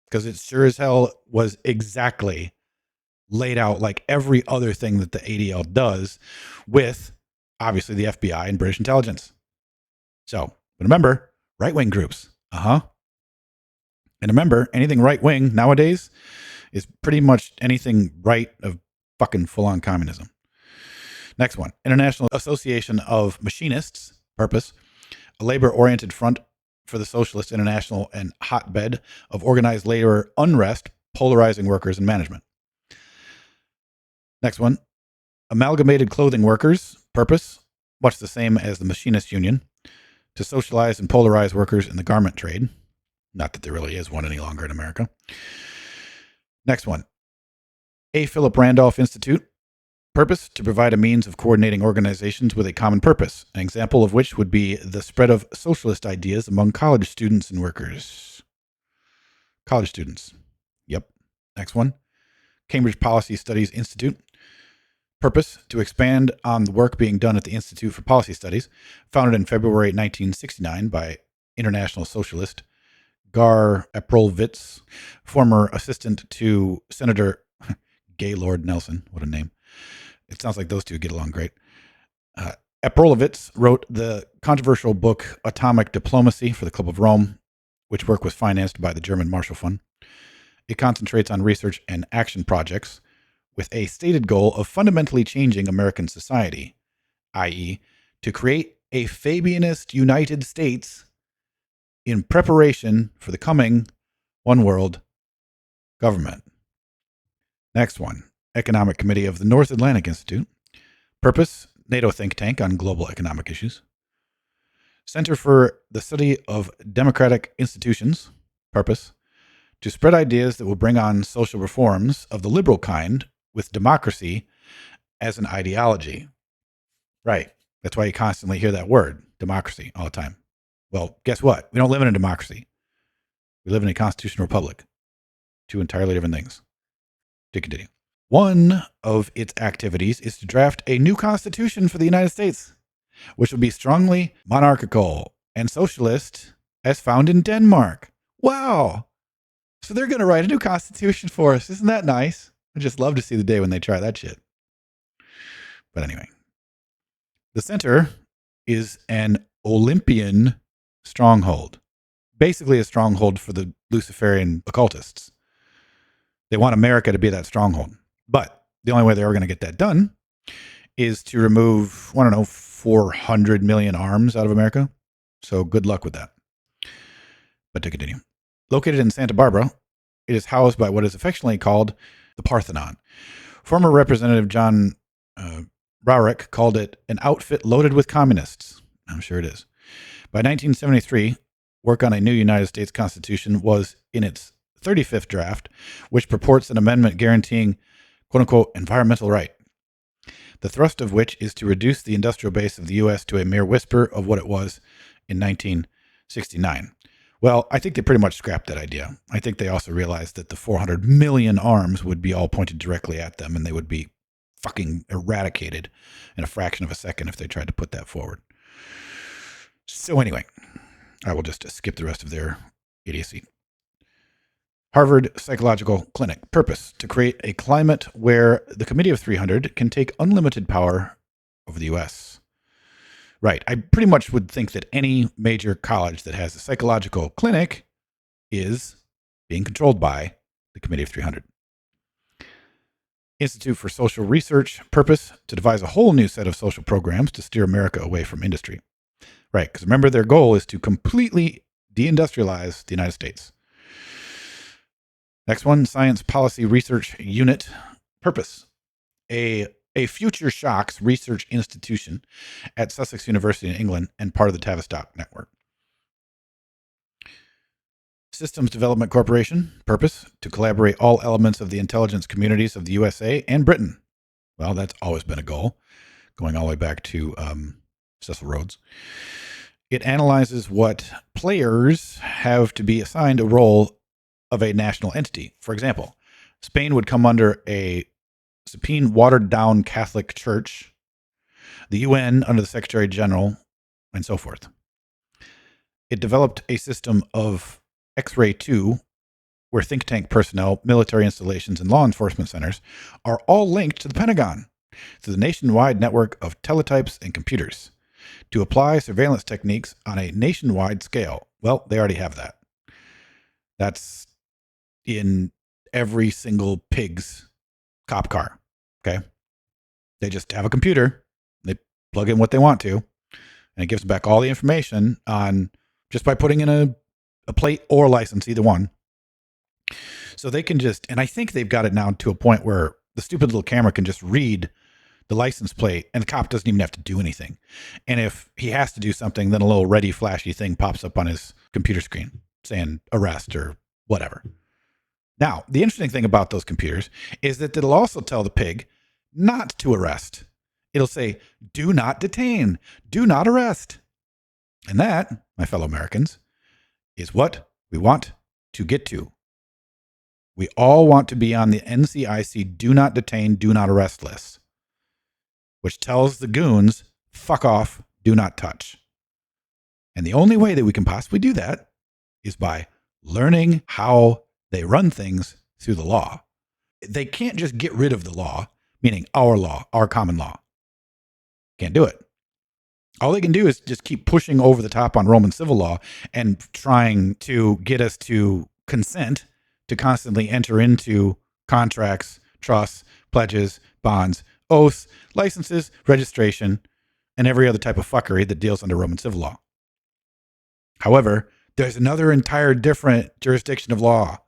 S1: Because it sure as hell was exactly laid out like every other thing that the ADL does with, obviously, the FBI and British intelligence. So, but remember, right-wing groups. And remember, anything right-wing nowadays is pretty much anything right of fucking full-on communism. Next one, International Association of Machinists. Purpose: a labor-oriented front for the Socialist International and hotbed of organized labor unrest, polarizing workers and management. Next one, Amalgamated Clothing Workers. Purpose: much the same as the Machinist Union, to socialize and polarize workers in the garment trade. Not that there really is one any longer in America. Next one. A. Philip Randolph Institute. Purpose: to provide a means of coordinating organizations with a common purpose, an example of which would be the spread of socialist ideas among college students and workers. College students. Yep. Next one. Cambridge Policy Studies Institute. Purpose: to expand on the work being done at the Institute for Policy Studies, founded in February 1969 by international socialist Gar Eprolwitz, former assistant to Senator Gaylord Nelson. What a name. It sounds like those two get along great. Eprolwitz wrote the controversial book Atomic Diplomacy for the Club of Rome, which work was financed by the German Marshall Fund. It concentrates on research and action projects with a stated goal of fundamentally changing American society, i.e., to create a Fabianist United States in preparation for the coming one world government. Next one. Economic Committee of the North Atlantic Institute. Purpose: NATO think tank on global economic issues. Center for the Study of Democratic Institutions. Purpose: to spread ideas that will bring on social reforms of the liberal kind with democracy as an ideology. Right. That's why you constantly hear that word, democracy, all the time. Well, guess what? We don't live in a democracy. We live in a constitutional republic. Two entirely different things. To continue. One of its activities is to draft a new constitution for the United States, which will be strongly monarchical and socialist as found in Denmark. Wow. So they're going to write a new constitution for us. Isn't that nice? I just love to see the day when they try that shit. But anyway, the center is an Olympian stronghold, basically a stronghold for the Luciferian occultists. They want America to be that stronghold. But the only way they're ever going to get that done is to remove, 400 million arms out of America. So good luck with that. But to continue. Located in Santa Barbara, it is housed by what is affectionately called the Parthenon. Former Representative John Rarick called it an outfit loaded with communists. I'm sure it is. By 1973, work on a new United States Constitution was in its 35th draft, which purports an amendment guaranteeing, quote-unquote, environmental right, the thrust of which is to reduce the industrial base of the U.S. to a mere whisper of what it was in 1969. Well, I think they pretty much scrapped that idea. I think they also realized that the 400 million arms would be all pointed directly at them, and they would be fucking eradicated in a fraction of a second if they tried to put that forward. So anyway, I will just skip the rest of their idiocy. Harvard Psychological Clinic. Purpose: to create a climate where the Committee of 300 can take unlimited power over the U.S. Right. I pretty much would think that any major college that has a psychological clinic is being controlled by the Committee of 300. Institute for Social Research. Purpose: to devise a whole new set of social programs to steer America away from industry. Right. Because remember, their goal is to completely deindustrialize the United States. Next one, Science Policy Research Unit. Purpose: a future shocks research institution at Sussex University in England and part of the Tavistock Network. Systems Development Corporation. Purpose: to collaborate all elements of the intelligence communities of the USA and Britain. Well, that's always been a goal, going all the way back to Cecil Rhodes. It analyzes what players have to be assigned a role of a national entity. For example, Spain would come under a supine, watered-down Catholic Church, the UN under the Secretary General, and so forth. It developed a system of X-Ray 2, where think tank personnel, military installations, and law enforcement centers are all linked to the Pentagon through the nationwide network of teletypes and computers to apply surveillance techniques on a nationwide scale. Well, they already have that. That's in every single pig's cop car. Okay. They just have a computer. They plug in what they want to, and it gives them back all the information on just by putting in a plate or a license, either one. So they can just, and I think they've got it now to a point where the stupid little camera can just read the license plate and the cop doesn't even have to do anything. And if he has to do something, then a little ready flashy thing pops up on his computer screen. saying arrest or whatever. Now, the interesting thing about those computers is that it'll also tell the pig not to arrest. It'll say, do not detain, do not arrest. And that, my fellow Americans, is what we want to get to. We all want to be on the NCIC do not detain, do not arrest list, which tells the goons, fuck off, do not touch. And the only way that we can possibly do that is by learning how they run things through the law. They can't just get rid of the law, meaning our common law. Can't do it. All they can do is just keep pushing over the top on Roman civil law and trying to get us to consent to constantly enter into contracts, trusts, pledges, bonds, oaths, licenses, registration, and every other type of fuckery that deals under Roman civil law. However, there's another entire different jurisdiction of law,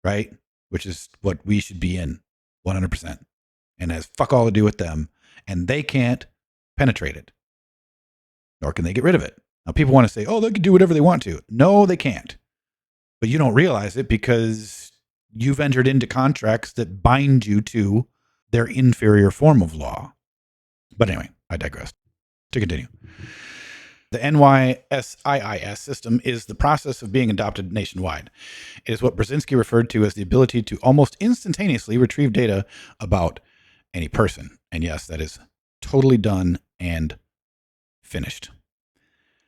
S1: right? Which is what we should be in 100%, and has fuck all to do with them, and they can't penetrate it, nor can they get rid of it. Now, people want to say, oh, they can do whatever they want to. No, they can't. But you don't realize it because you've entered into contracts that bind you to their inferior form of law. But anyway, I digress. To continue. The NYSIIS system is the process of being adopted nationwide. It is what Brzezinski referred to as the ability to almost instantaneously retrieve data about any person. And yes, that is totally done and finished.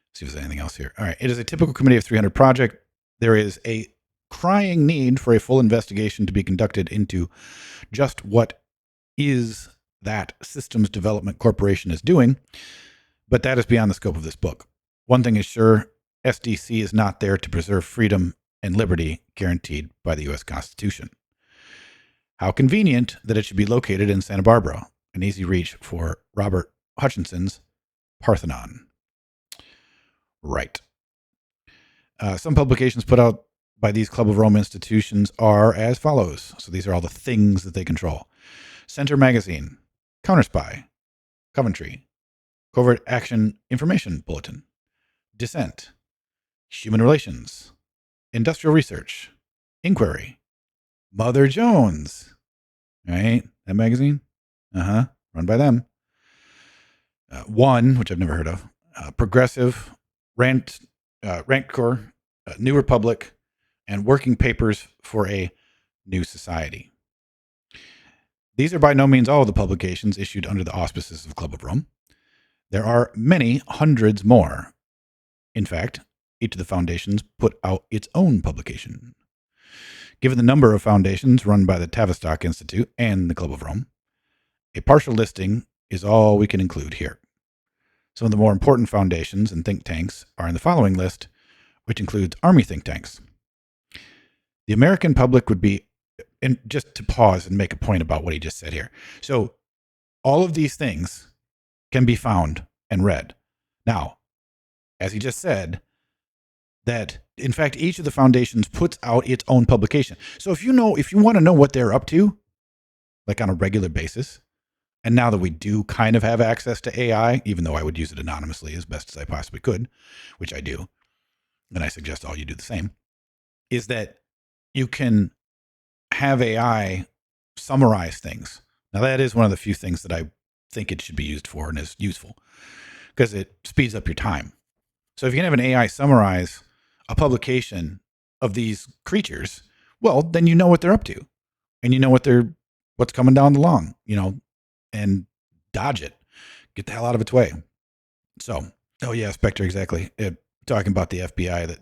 S1: Let's see if there's anything else here. All right. It is a typical committee of 300 project. There is a crying need for a full investigation to be conducted into just what is that systems development corporation is doing. But that is beyond the scope of this book. One thing is sure, SDC is not there to preserve freedom and liberty guaranteed by the U.S. Constitution. How convenient that it should be located in Santa Barbara, an easy reach for Robert Hutchinson's Parthenon. Right. Some publications put out by these Club of Rome institutions are as follows. So these are all the things that they control. Center Magazine, Counterspy, Coventry, Covert Action Information Bulletin, Dissent, Human Relations, Industrial Research, Inquiry, Mother Jones, right? That magazine? Run by them. One, which I've never heard of, Progressive, Rancor, New Republic, and Working Papers for a New Society. These are by no means all of the publications issued under the auspices of Club of Rome. There are many hundreds more. In fact, each of the foundations put out its own publication. Given the number of foundations run by the Tavistock Institute and the Club of Rome, a partial listing is all we can include here. Some of the more important foundations and think tanks are in the following list, which includes Army think tanks. The American public would be, and just to pause and make a point about what he just said here. So all of these things can be found and read. Now, as he just said, that in fact, each of the foundations puts out its own publication. So if you want to know what they're up to, like on a regular basis, and now that we do kind of have access to AI, even though I would use it anonymously as best as I possibly could, which I do, and I suggest all you do the same, is that you can have AI summarize things. Now, that is one of the few things that I think it should be used for and is useful because it speeds up your time. So if you can have an AI summarize a publication of these creatures, well, then you know what they're up to and you know what's coming down the line, and dodge it, get the hell out of its way. So, oh yeah, Spectre, exactly. Talking about the FBI that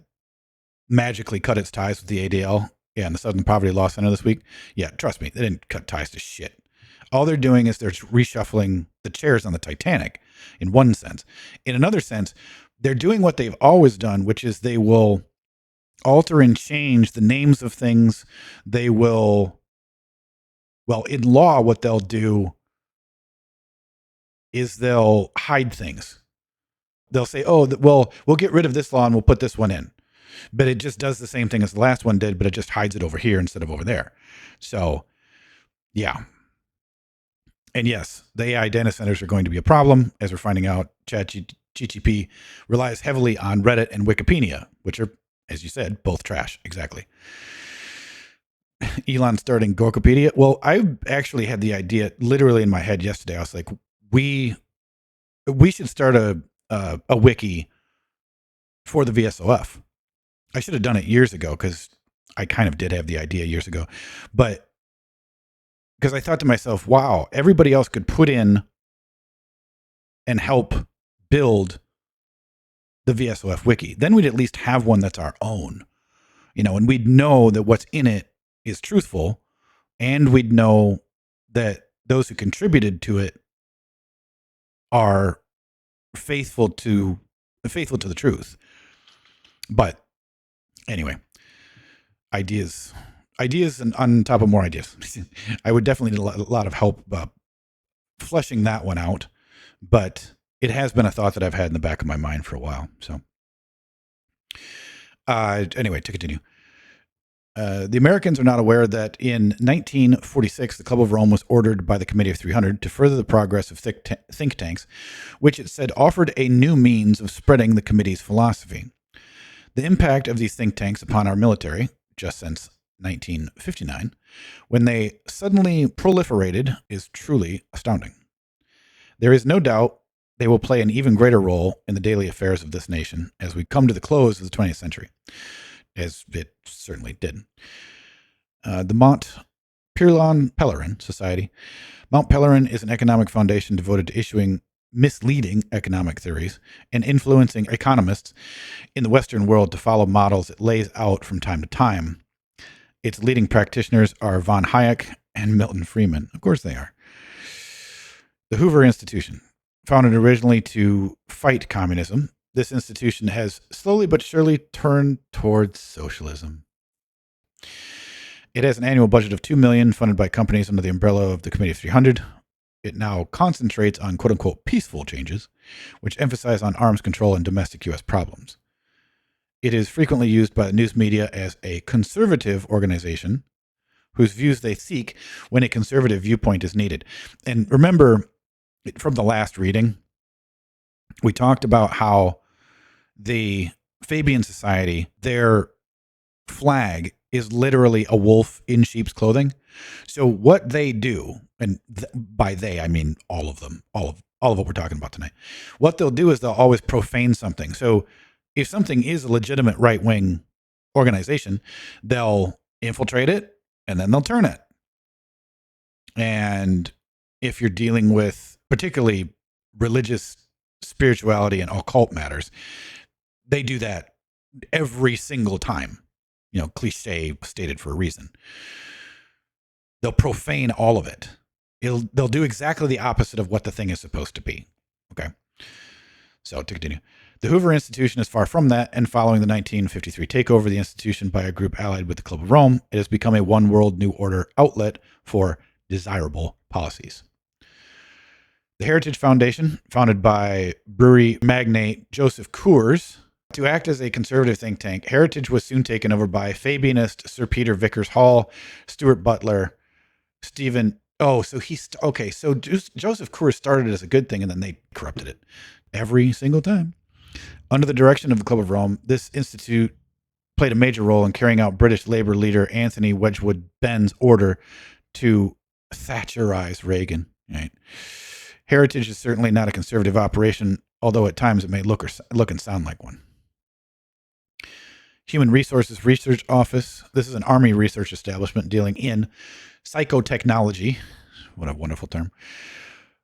S1: magically cut its ties with the ADL. Yeah, and the Southern Poverty Law Center this week. Yeah, trust me, they didn't cut ties to shit. All they're doing is they're reshuffling the chairs on the Titanic in one sense. In another sense, they're doing what they've always done, which is they will alter and change the names of things. They will, well, in law, what they'll do is they'll hide things. They'll say, oh, well, we'll get rid of this law and we'll put this one in. But it just does the same thing as the last one did, but it just hides it over here instead of over there. So, yeah. And yes, the AI data centers are going to be a problem, as we're finding out. GTP relies heavily on Reddit and Wikipedia, which are, as you said, both trash. Exactly. Elon starting Gorkopedia. Well, I actually had the idea literally in my head yesterday. I was like, we should start a wiki for the VSOF. I should have done it years ago because I kind of did have the idea years ago. But because I thought to myself, wow, everybody else could put in and help build the VSOF wiki. Then we'd at least have one that's our own, and we'd know that what's in it is truthful, and we'd know that those who contributed to it are faithful to the truth. But anyway, ideas and on top of more ideas. I would definitely need a lot of help fleshing that one out, but it has been a thought that I've had in the back of my mind for a while. So anyway, to continue. The Americans are not aware that in 1946, the Club of Rome was ordered by the Committee of 300 to further the progress of think tanks, which it said offered a new means of spreading the committee's philosophy. The impact of these think tanks upon our military, just since 1959, when they suddenly proliferated, is truly astounding. There is no doubt they will play an even greater role in the daily affairs of this nation as we come to the close of the 20th century, as it certainly did. The Mont Pelerin Society. Mount Pelerin is an economic foundation devoted to issuing misleading economic theories and influencing economists in the Western world to follow models it lays out from time to time. Its leading practitioners are von Hayek and Milton Friedman. Of course they are. The Hoover Institution. Founded originally to fight communism, this institution has slowly but surely turned towards socialism. It has an annual budget of $2 million funded by companies under the umbrella of the Committee of 300. It now concentrates on quote-unquote peaceful changes, which emphasize on arms control and domestic U.S. problems. It is frequently used by the news media as a conservative organization whose views they seek when a conservative viewpoint is needed. And remember, from the last reading, we talked about how the Fabian Society, their flag is literally a wolf in sheep's clothing. So what they do, and by they I mean all of them, all of what we're talking about tonight, what they'll do is they'll always profane something. So if something is a legitimate right-wing organization, they'll infiltrate it and then they'll turn it. And if you're dealing with particularly religious spirituality and occult matters, they do that every single time. Cliche stated for a reason. They'll profane all of it. They'll do exactly the opposite of what the thing is supposed to be. Okay. So to continue, the Hoover Institution is far from that, and following the 1953 takeover of the institution by a group allied with the Club of Rome, it has become a one world new order outlet for desirable policies. The Heritage Foundation, founded by brewery magnate Joseph Coors, to act as a conservative think tank, Heritage was soon taken over by Fabianist Sir Peter Vickers Hall, Stuart Butler, Stephen. So Joseph Coors started it as a good thing, and then they corrupted it every single time. Under the direction of the Club of Rome, this institute played a major role in carrying out British Labour leader Anthony Wedgwood Benn's order to Thatcherize Reagan. Right? Heritage is certainly not a conservative operation, although at times it may look and sound like one. Human Resources Research Office. This is an Army research establishment dealing in psychotechnology. What a wonderful term.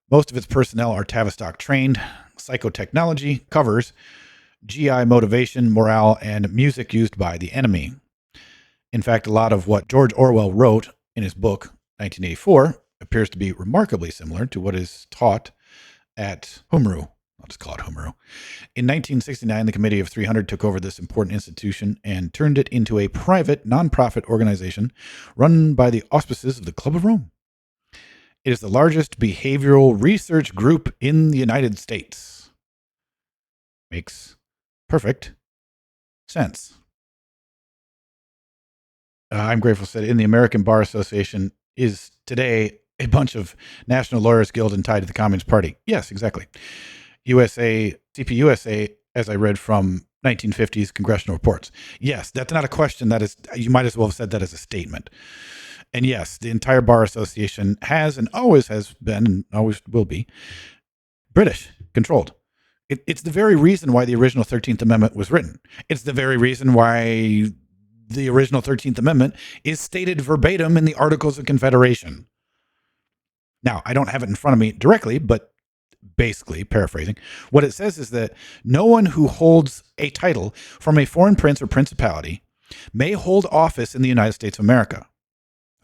S1: Most of its personnel are Tavistock trained. Psychotechnology covers GI motivation, morale, and music used by the enemy. In fact, a lot of what George Orwell wrote in his book, 1984, appears to be remarkably similar to what is taught at Humru. I'll just call it Humru. In 1969, the Committee of 300 took over this important institution and turned it into a private, nonprofit organization run by the auspices of the Club of Rome. It is the largest behavioral research group in the United States. Makes perfect sense. I'm grateful said in the American Bar Association is today a bunch of National Lawyers Guild and tied to the Communist Party. Yes, exactly. USA CPUSA, as I read from 1950s congressional reports. Yes, that's not a question. That is, you might as well have said that as a statement. And yes, the entire Bar Association has and always has been and always will be British controlled. It's the very reason why the original 13th Amendment was written. It's the very reason why the original 13th Amendment is stated verbatim in the Articles of Confederation. Now, I don't have it in front of me directly, but basically, paraphrasing, what it says is that no one who holds a title from a foreign prince or principality may hold office in the United States of America.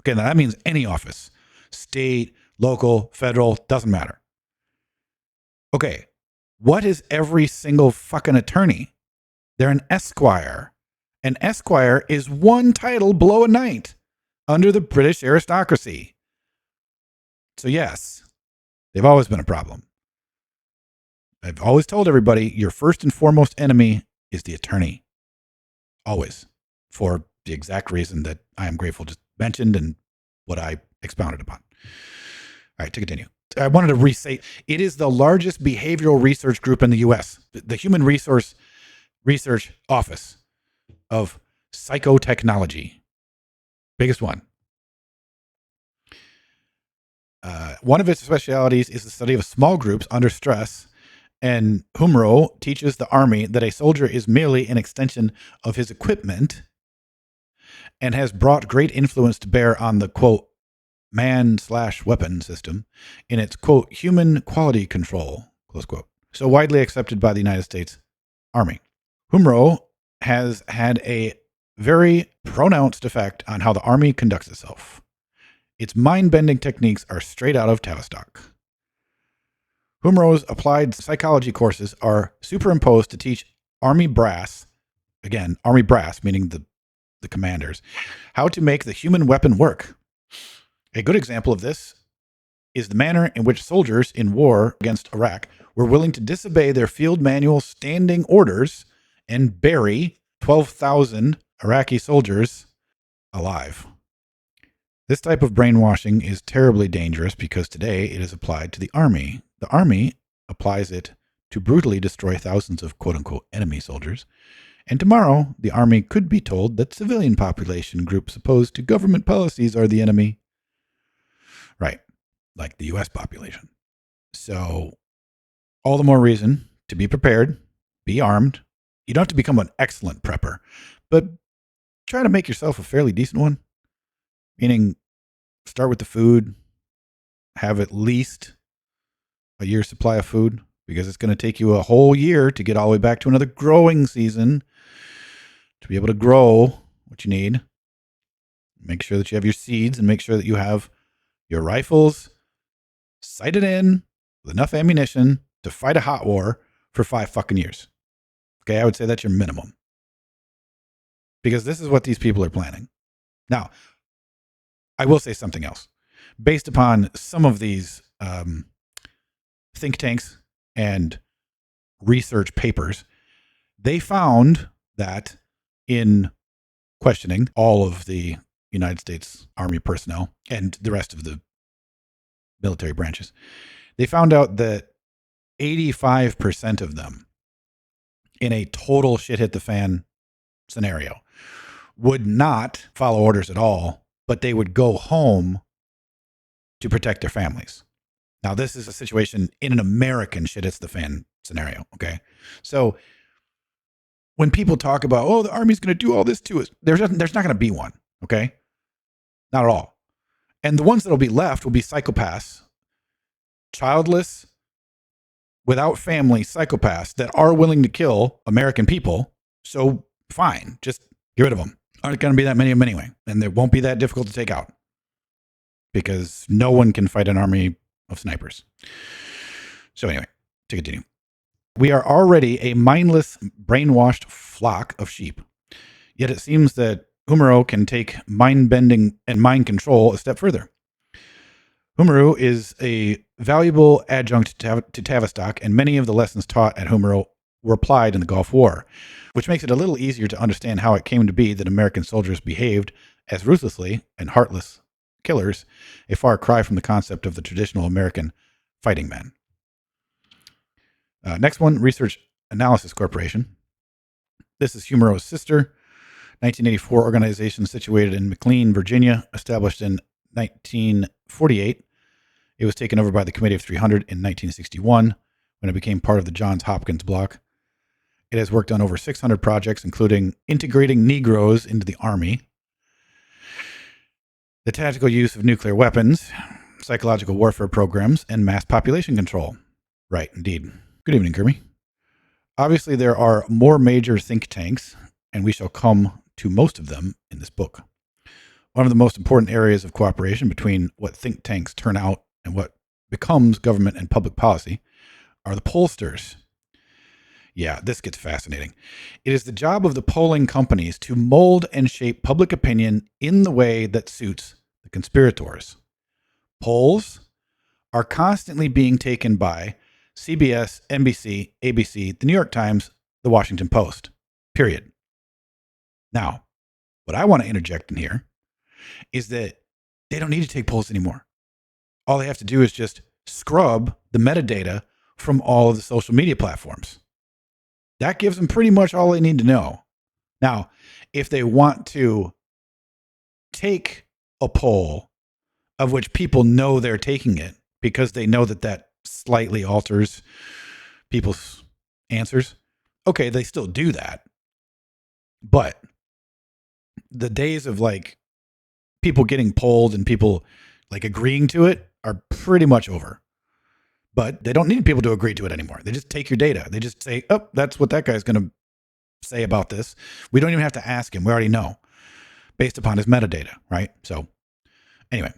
S1: Okay, now that means any office, state, local, federal, doesn't matter. Okay, what is every single fucking attorney? They're an esquire. An esquire is one title below a knight under the British aristocracy. So yes, they've always been a problem. I've always told everybody your first and foremost enemy is the attorney. Always. For the exact reason that I am grateful just mentioned and what I expounded upon. All right, to continue. I wanted to restate, it is the largest behavioral research group in the U.S., the Human Resource Research Office of Psychotechnology. Biggest one. One of its specialities is the study of small groups under stress, and Humro teaches the Army that a soldier is merely an extension of his equipment and has brought great influence to bear on the, quote, man/weapon system in its, quote, human quality control, close quote, so widely accepted by the United States Army. Humro has had a very pronounced effect on how the Army conducts itself. Its mind-bending techniques are straight out of Tavistock. Humro's applied psychology courses are superimposed to teach Army brass, again, Army brass, meaning the commanders, how to make the human weapon work. A good example of this is the manner in which soldiers in war against Iraq were willing to disobey their field manual standing orders and bury 12,000 Iraqi soldiers alive. This type of brainwashing is terribly dangerous because today it is applied to the Army. The Army applies it to brutally destroy thousands of quote-unquote enemy soldiers. And tomorrow, the Army could be told that civilian population groups opposed to government policies are the enemy. Right, like the U.S. population. So, all the more reason to be prepared, be armed. You don't have to become an excellent prepper, but try to make yourself a fairly decent one. Meaning, start with the food, have at least a year's supply of food, because it's going to take you a whole year to get all the way back to another growing season to be able to grow what you need. Make sure that you have your seeds and make sure that you have your rifles sighted in with enough ammunition to fight a hot war for 5 fucking years. Okay, I would say that's your minimum. Because this is what these people are planning. Now, I will say something else. Based upon some of these think tanks and research papers, they found that in questioning all of the United States Army personnel and the rest of the military branches, they found out that 85% of them, in a total shit hit the fan scenario, would not follow orders at all, but they would go home to protect their families. Now, this is a situation in an American shit hits the fan scenario, okay? So when people talk about, oh, the Army's going to do all this to us, there's not going to be one, okay? Not at all. And the ones that will be left will be psychopaths, childless, without family psychopaths that are willing to kill American people. So fine, just get rid of them. Aren't going to be that many of them anyway. And they won't be that difficult to take out because no one can fight an army of snipers. So anyway, to continue. We are already a mindless, brainwashed flock of sheep. Yet it seems that Humero can take mind bending and mind control a step further. Humero is a valuable adjunct to Tavistock, and many of the lessons taught at Humero were applied in the Gulf War, which makes it a little easier to understand how it came to be that American soldiers behaved as ruthlessly and heartless killers, a far cry from the concept of the traditional American fighting men. Next one, Research Analysis Corporation. This is Humero's sister, 1984 organization situated in McLean, Virginia, established in 1948. It was taken over by the Committee of 300 in 1961 when it became part of the Johns Hopkins block. It has worked on over 600 projects, including integrating Negroes into the Army, the tactical use of nuclear weapons, psychological warfare programs, and mass population control. Right, indeed. Good evening, Kirby. Obviously, there are more major think tanks, and we shall come to most of them in this book. One of the most important areas of cooperation between what think tanks turn out and what becomes government and public policy are the pollsters. Yeah, this gets fascinating. It is the job of the polling companies to mold and shape public opinion in the way that suits the conspirators. Polls are constantly being taken by CBS, NBC, ABC, the New York Times, the Washington Post, period. Now, what I want to interject in here is that they don't need to take polls anymore. All they have to do is just scrub the metadata from all of the social media platforms. That gives them pretty much all they need to know. Now, if they want to take a poll of which people know they're taking it because they know that that slightly alters people's answers, okay, they still do that. But the days of like people getting polled and people like agreeing to it are pretty much over. But they don't need people to agree to it anymore. They just take your data. They just say, oh, that's what that guy's going to say about this. We don't even have to ask him. We already know based upon his metadata, right? So anyway,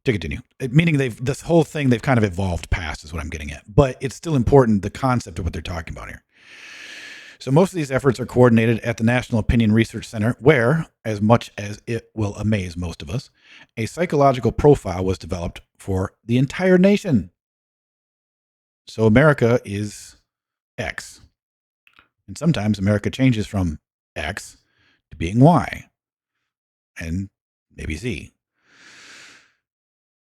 S1: to continue, meaning this whole thing, they've kind of evolved past is what I'm getting at. But it's still important, the concept of what they're talking about here. So most of these efforts are coordinated at the National Opinion Research Center, where, as much as it will amaze most of us, a psychological profile was developed for the entire nation. So America is X. And sometimes America changes from X to being Y. And maybe Z.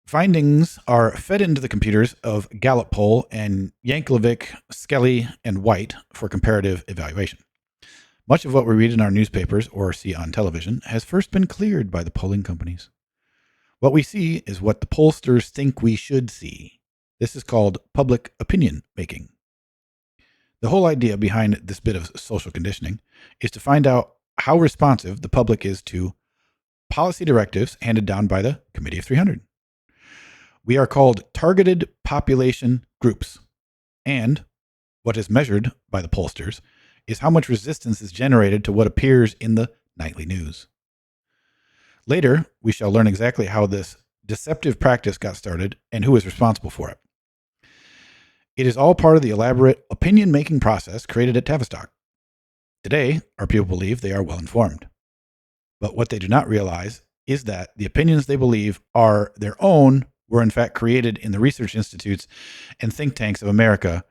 S1: Findings are fed into the computers of Gallup Poll and Yankovic, Skelly, and White for comparative evaluation. Much of what we read in our newspapers or see on television has first been cleared by the polling companies. What we see is what the pollsters think we should see. This is called public opinion making. The whole idea behind this bit of social conditioning is to find out how responsive the public is to policy directives handed down by the Committee of 300. We are called targeted population groups. And what is measured by the pollsters is how much resistance is generated to what appears in the nightly news. Later, we shall learn exactly how this deceptive practice got started and who is responsible for it. It is all part of the elaborate opinion-making process created at Tavistock. Today, our people believe they are well informed. But what they do not realize is that the opinions they believe are their own were in fact created in the research institutes and think tanks of America,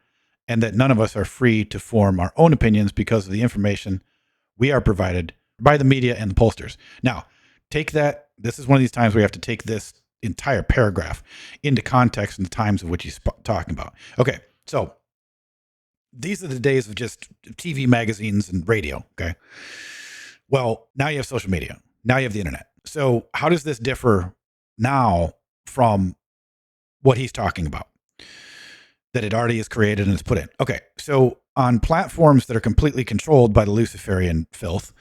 S1: and that none of us are free to form our own opinions because of the information we are provided by the media and the pollsters. Now, take that. This is one of these times where you have to take this entire paragraph into context and the times of which he's talking about. Okay, so these are the days of just TV, magazines, and radio, okay? Well, now you have social media. Now you have the internet. So how does this differ now from what he's talking about? That it already is created and it's put in. Okay, so on platforms that are completely controlled by the Luciferian filth,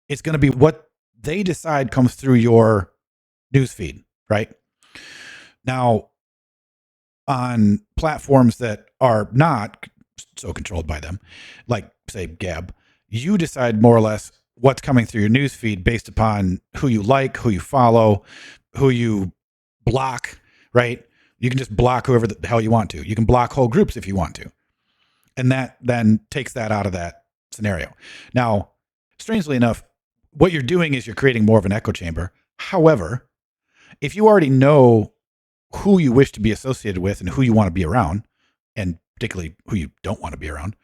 S1: it's going to be what they decide comes through your newsfeed, right? Now, on platforms that are not so controlled by them, like, say, Gab, you decide more or less what's coming through your newsfeed based upon who you like, who you follow, who you block, right? You can just block whoever the hell you want to. You can block whole groups if you want to. And that then takes that out of that scenario. Now, strangely enough, what you're doing is you're creating more of an echo chamber. However, if you already know who you wish to be associated with and who you want to be around, and particularly who you don't want to be around,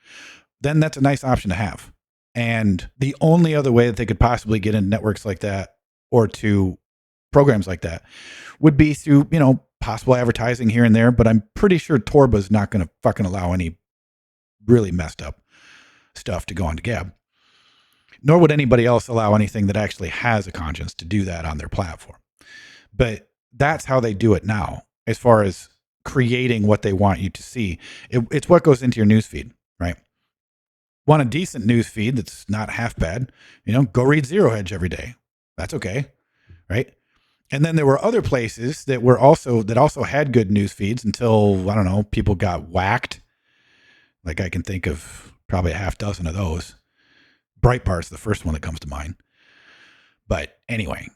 S1: then that's a nice option to have. And the only other way that they could possibly get into networks like that or to programs like that would be through, possible advertising here and there, but I'm pretty sure Torba's not going to fucking allow any really messed up stuff to go onto Gab. Nor would anybody else allow anything that actually has a conscience to do that on their platform. But that's how they do it now, as far as creating what they want you to see. It's what goes into your newsfeed, right? Want a decent newsfeed that's not half bad, go read Zero Hedge every day. That's okay, right? And then there were other places that also had good news feeds until, I don't know, people got whacked. Like I can think of probably a half dozen of those. Breitbart's the first one that comes to mind. But anyway,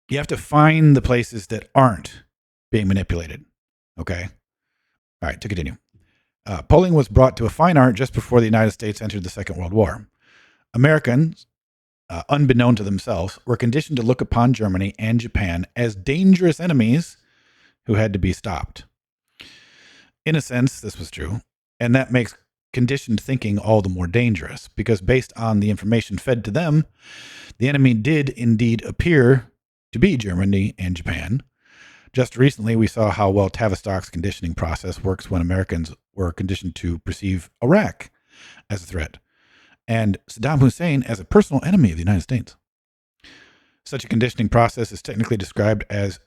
S1: you have to find the places that aren't being manipulated. Okay? All right, to continue. Polling was brought to a fine art just before the United States entered the Second World War. Americans, unbeknown to themselves, were conditioned to look upon Germany and Japan as dangerous enemies who had to be stopped. In a sense, this was true, and that makes conditioned thinking all the more dangerous, because based on the information fed to them, the enemy did indeed appear to be Germany and Japan. Just recently, we saw how well Tavistock's conditioning process works when Americans were conditioned to perceive Iraq as a threat, and Saddam Hussein as a personal enemy of the United States. Such a conditioning process is technically described as,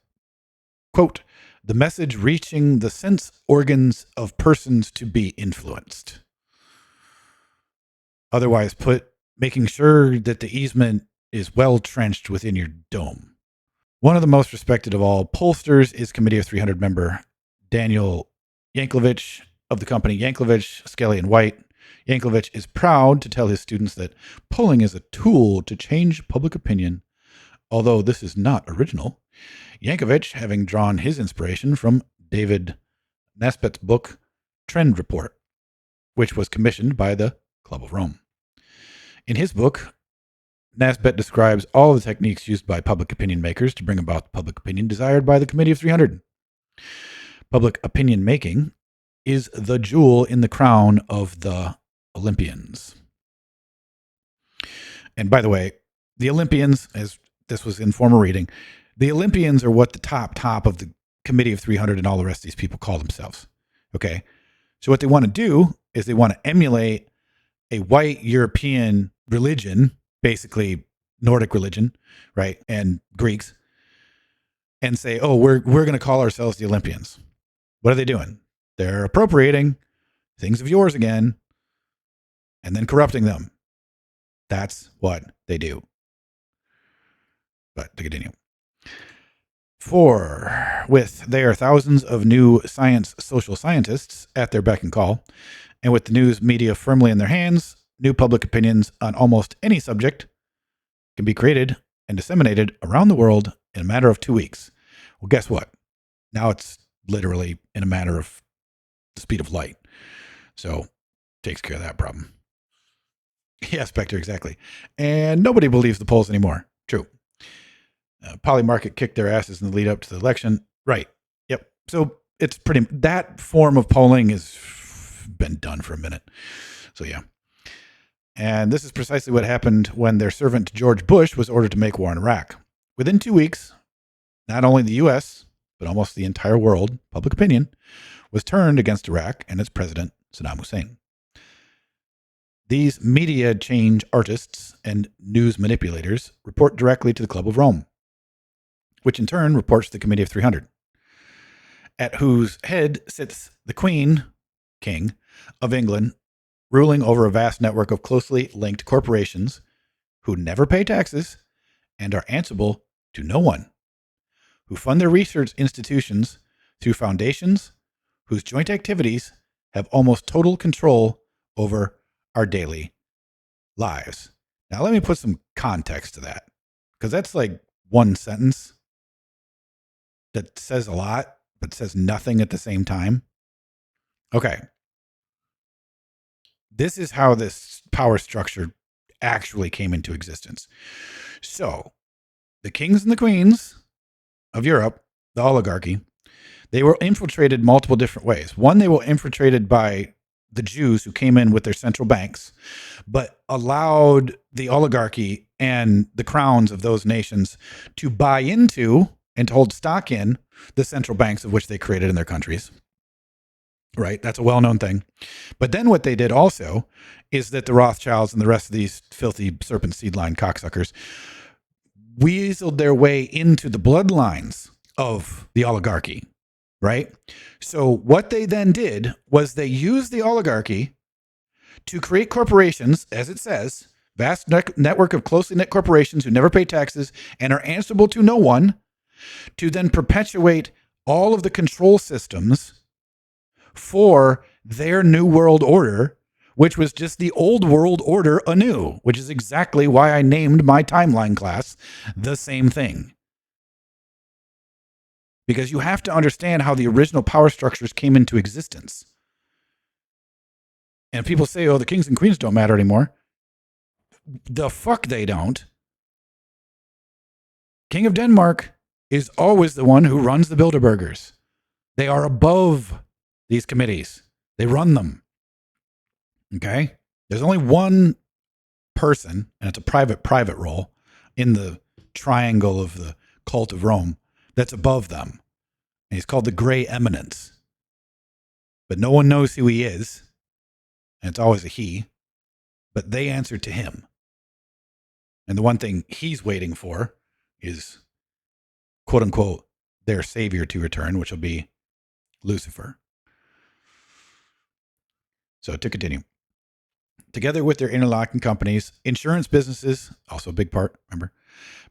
S1: quote, the message reaching the sense organs of persons to be influenced. Otherwise put, making sure that the easement is well trenched within your dome. One of the most respected of all pollsters is Committee of 300 member Daniel Yanklevich of the company Yanklevich, Skelly and White. Yanklevich is proud to tell his students that polling is a tool to change public opinion, although this is not original. Yanklevich having drawn his inspiration from David Nesbitt's book Trend Report, which was commissioned by the Club of Rome. In his book, Nesbitt describes all the techniques used by public opinion makers to bring about the public opinion desired by the Committee of 300. Public opinion making is the jewel in the crown of the Olympians. And by the way, the Olympians, as this was in former reading, the Olympians are what the top of the Committee of 300 and all the rest of these people call themselves. Okay? So what they want to do is they want to emulate a white European religion, basically Nordic religion, right? And Greeks, and say, oh, we're going to call ourselves the Olympians. What are they doing? They're appropriating things of yours again and then corrupting them. That's what they do. But to continue. With their thousands of new social scientists at their beck and call, and with the news media firmly in their hands, new public opinions on almost any subject can be created and disseminated around the world in a matter of 2 weeks. Well, guess what? Now it's literally in a matter of the speed of light. So takes care of that problem. Yeah, Spectre, exactly. And nobody believes the polls anymore. True. Polymarket kicked their asses in the lead up to the election. Right. Yep. So it's that form of polling has been done for a minute. So yeah. And this is precisely what happened when their servant George Bush was ordered to make war in Iraq. Within 2 weeks, not only the U.S., but almost the entire world, public opinion, was turned against Iraq and its president, Saddam Hussein. These media change artists and news manipulators report directly to the Club of Rome, which in turn reports to the Committee of 300, at whose head sits the King of England, ruling over a vast network of closely linked corporations who never pay taxes and are answerable to no one, who fund their research institutions through foundations whose joint activities have almost total control over our daily lives. Now, let me put some context to that, because that's like one sentence that says a lot, but says nothing at the same time. Okay. This is how this power structure actually came into existence. So, the kings and the queens of Europe, the oligarchy, they were infiltrated multiple different ways. One, they were infiltrated by the Jews who came in with their central banks, but allowed the oligarchy and the crowns of those nations to buy into and to hold stock in the central banks of which they created in their countries. Right? That's a well-known thing. But then what they did also is that the Rothschilds and the rest of these filthy serpent seed line cocksuckers weaseled their way into the bloodlines of the oligarchy, right? So what they then did was they used the oligarchy to create corporations, as it says, vast network of closely knit corporations who never pay taxes and are answerable to no one, to then perpetuate all of the control systems for their new world order, which was just the old world order anew, which is exactly why I named my timeline class the same thing. Because you have to understand how the original power structures came into existence. And people say, oh, the kings and queens don't matter anymore. The fuck they don't. King of Denmark is always the one who runs the Bilderbergers. They are above these committees. They run them. Okay? There's only one person, and it's a private role in the triangle of the cult of Rome that's above them. And he's called the Gray Eminence. But no one knows who he is. And it's always a he. But they answer to him. And the one thing he's waiting for is, quote unquote, their savior to return, which will be Lucifer. So to continue. Together with their interlocking companies, insurance businesses, also a big part, remember,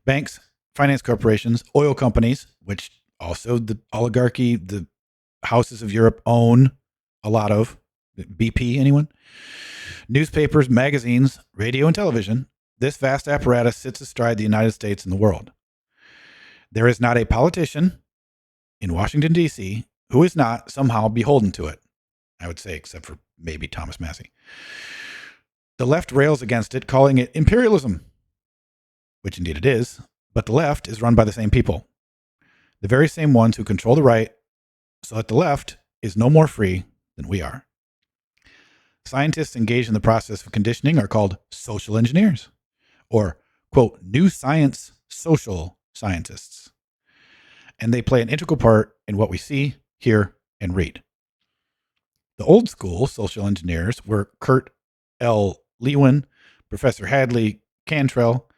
S1: banks, finance corporations, oil companies, which also the oligarchy, the houses of Europe own a lot of. BP, anyone? Newspapers, magazines, radio, and television. This vast apparatus sits astride the United States and the world. There is not a politician in Washington, D.C. who is not somehow beholden to it. I would say, except for maybe Thomas Massey. The left rails against it, calling it imperialism, which indeed it is, but the left is run by the same people. The very same ones who control the right, so that the left is no more free than we are. Scientists engaged in the process of conditioning are called social engineers, or, quote, new science social scientists. And they play an integral part in what we see, hear, and read. The old school social engineers were Kurt L. Lewin, Professor Hadley Cantrell,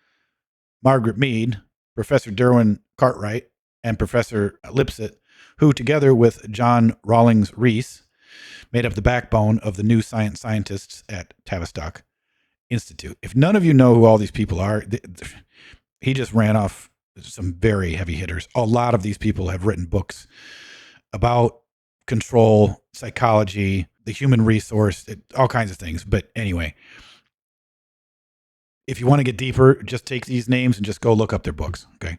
S1: Margaret Mead, Professor Derwin Cartwright, and Professor Lipset, who, together with John Rawlings Rees, made up the backbone of the new science scientists at Tavistock Institute. If none of you know who all these people are, he just ran off some very heavy hitters. A lot of these people have written books about control, psychology, the human resource, all kinds of things. But anyway, if you want to get deeper, just take these names and just go look up their books. Okay.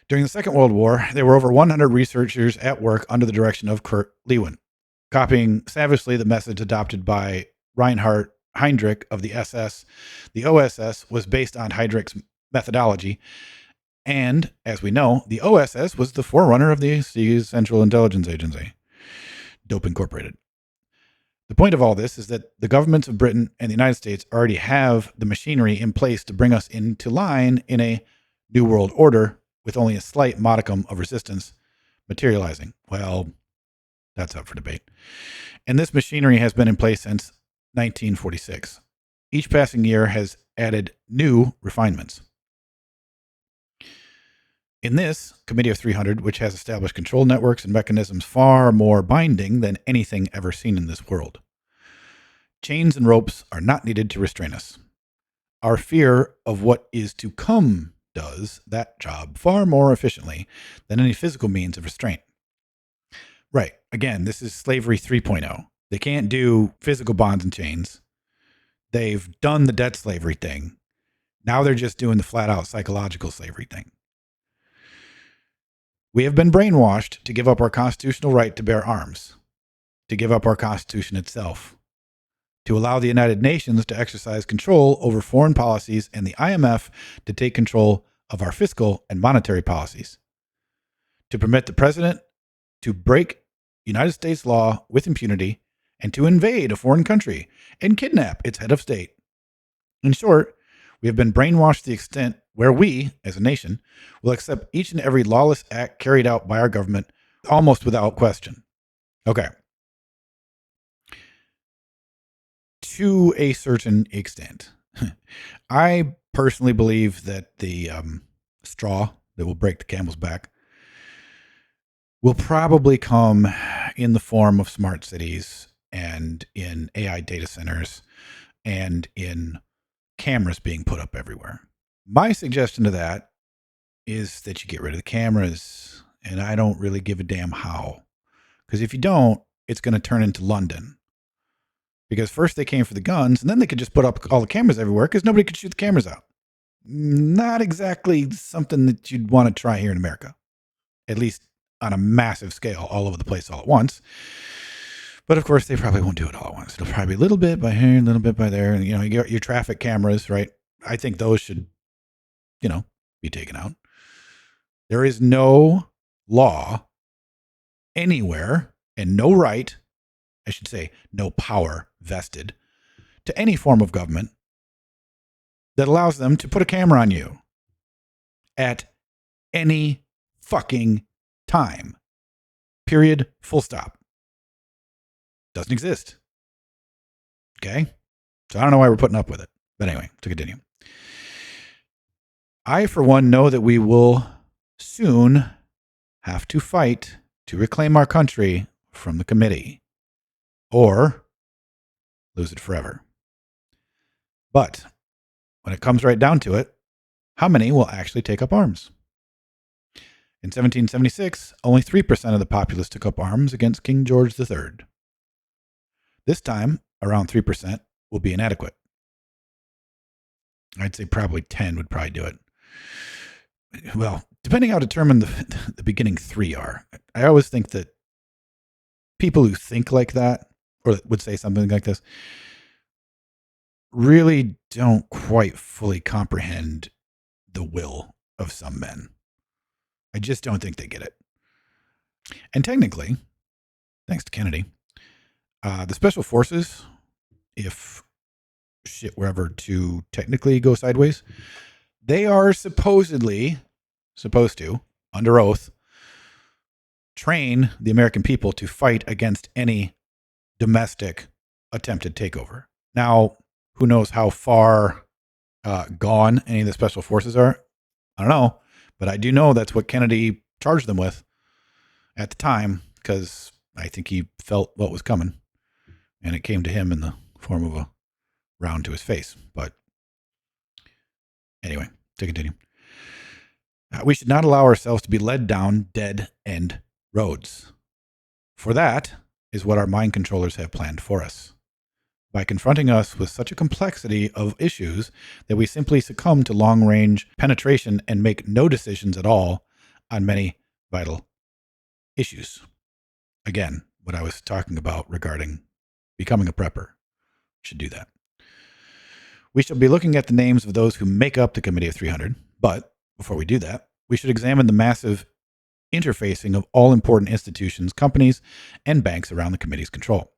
S1: During the Second World War, there were over 100 researchers at work under the direction of Kurt Lewin, copying savagely the methods adopted by Reinhard Heydrich of the SS. The OSS was based on Heydrich's methodology. And, as we know, the OSS was the forerunner of the Central Intelligence Agency, Dope Incorporated. The point of all this is that the governments of Britain and the United States already have the machinery in place to bring us into line in a new world order with only a slight modicum of resistance materializing. Well, that's up for debate. And this machinery has been in place since 1946. Each passing year has added new refinements. In this Committee of 300, which has established control networks and mechanisms far more binding than anything ever seen in this world, chains and ropes are not needed to restrain us. Our fear of what is to come does that job far more efficiently than any physical means of restraint. Right. Again, this is slavery 3.0. They can't do physical bonds and chains. They've done the debt slavery thing. Now they're just doing the flat out psychological slavery thing. We have been brainwashed to give up our constitutional right to bear arms, to give up our Constitution itself, to allow the United Nations to exercise control over foreign policies and the IMF to take control of our fiscal and monetary policies, to permit the president to break United States law with impunity and to invade a foreign country and kidnap its head of state. In short, we have been brainwashed to the extent where we, as a nation, will accept each and every lawless act carried out by our government almost without question. Okay. To a certain extent. I personally believe that the straw that will break the camel's back will probably come in the form of smart cities and in AI data centers and in cameras being put up everywhere. My suggestion to that is that you get rid of the cameras, and I don't really give a damn how. Because if you don't, it's going to turn into London. Because first they came for the guns, and then they could just put up all the cameras everywhere because nobody could shoot the cameras out. Not exactly something that you'd want to try here in America, at least on a massive scale, all over the place, all at once. But of course, they probably won't do it all at once. It'll probably be a little bit by here, a little bit by there. And, you get your traffic cameras, right? I think those should, be taken out. There is no law anywhere and no right, I should say, no power vested to any form of government that allows them to put a camera on you at any fucking time. Period. Full stop. Doesn't exist. Okay? So I don't know why we're putting up with it. But anyway, to continue. I, for one, know that we will soon have to fight to reclaim our country from the committee or lose it forever. But when it comes right down to it, how many will actually take up arms? In 1776, only 3% of the populace took up arms against King George III. This time, around 3% will be inadequate. I'd say probably 10 would probably do it. Well, depending how determined the beginning three are. I always think that people who think like that, or would say something like this, really don't quite fully comprehend the will of some men. I just don't think they get it. And technically, thanks to Kennedy, the special forces, if shit were ever to technically go sideways, they are supposed to, under oath, train the American people to fight against any domestic attempted takeover. Now, who knows how far gone any of the special forces are? I don't know, but I do know that's what Kennedy charged them with at the time, because I think he felt what was coming, and it came to him in the form of a round to his face. But anyway, to continue. We should not allow ourselves to be led down dead end roads. For that is what our mind controllers have planned for us. By confronting us with such a complexity of issues that we simply succumb to long-range penetration and make no decisions at all on many vital issues. Again, what I was talking about regarding becoming a prepper. Should do that. We shall be looking at the names of those who make up the Committee of 300, but before we do that, we should examine the massive interfacing of all important institutions, companies, and banks around the committee's control.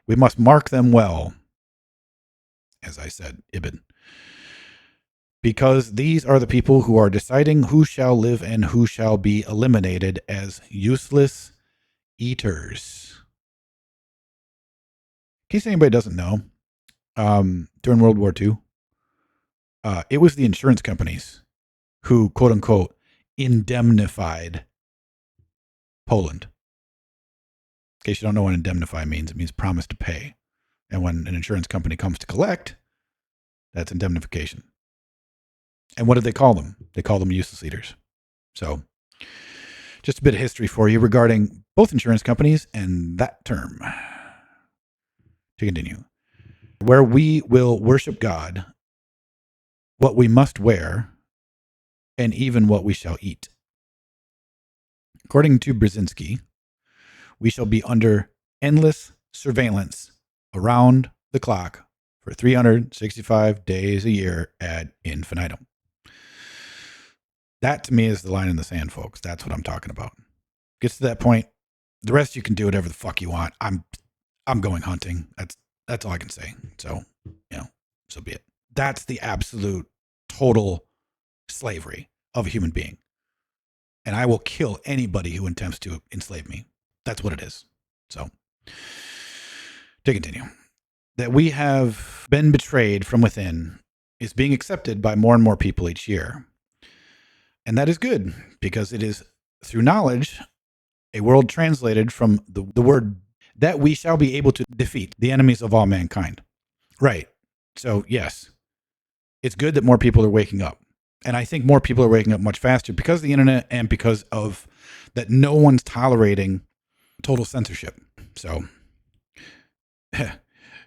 S1: We must mark them well, as I said, Ibn, because these are the people who are deciding who shall live and who shall be eliminated as useless eaters. In case anybody doesn't know, during World War II, it was the insurance companies who, quote unquote, indemnified Poland. In case you don't know what indemnify means, it means promise to pay. And when an insurance company comes to collect, that's indemnification. And what did they call them? They call them useless eaters. So just a bit of history for you regarding both insurance companies and that term. To continue. Where we will worship God, what we must wear, and even what we shall eat. According to Brzezinski, we shall be under endless surveillance around the clock for 365 days a year ad infinitum. That to me is the line in the sand, folks. That's what I'm talking about. Gets to that point, the rest you can do whatever the fuck you want. I'm going hunting. That's all I can say. So, so be it. That's the absolute total slavery of a human being. And I will kill anybody who attempts to enslave me. That's what it is. So, to continue, that we have been betrayed from within is being accepted by more and more people each year. And that is good, because it is through knowledge, a world translated from the word that we shall be able to defeat the enemies of all mankind. Right. So, yes, it's good that more people are waking up. And I think more people are waking up much faster because of the internet and because of that no one's tolerating total censorship. So,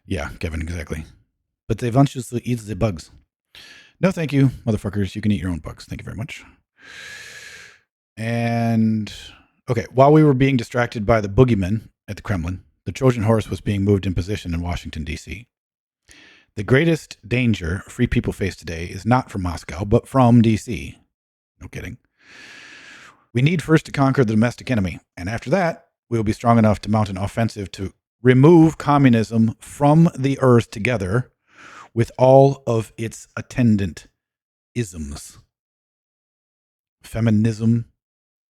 S1: yeah, Kevin, exactly. But they want you to eat the bugs. No, thank you, motherfuckers. You can eat your own bugs. Thank you very much. And, okay, while we were being distracted by the boogeyman at the Kremlin, the Trojan horse was being moved in position in Washington, D.C. The greatest danger free people face today is not from Moscow, but from D.C. No kidding. We need first to conquer the domestic enemy, and after that, we will be strong enough to mount an offensive to remove communism from the earth together with all of its attendant isms. Feminism,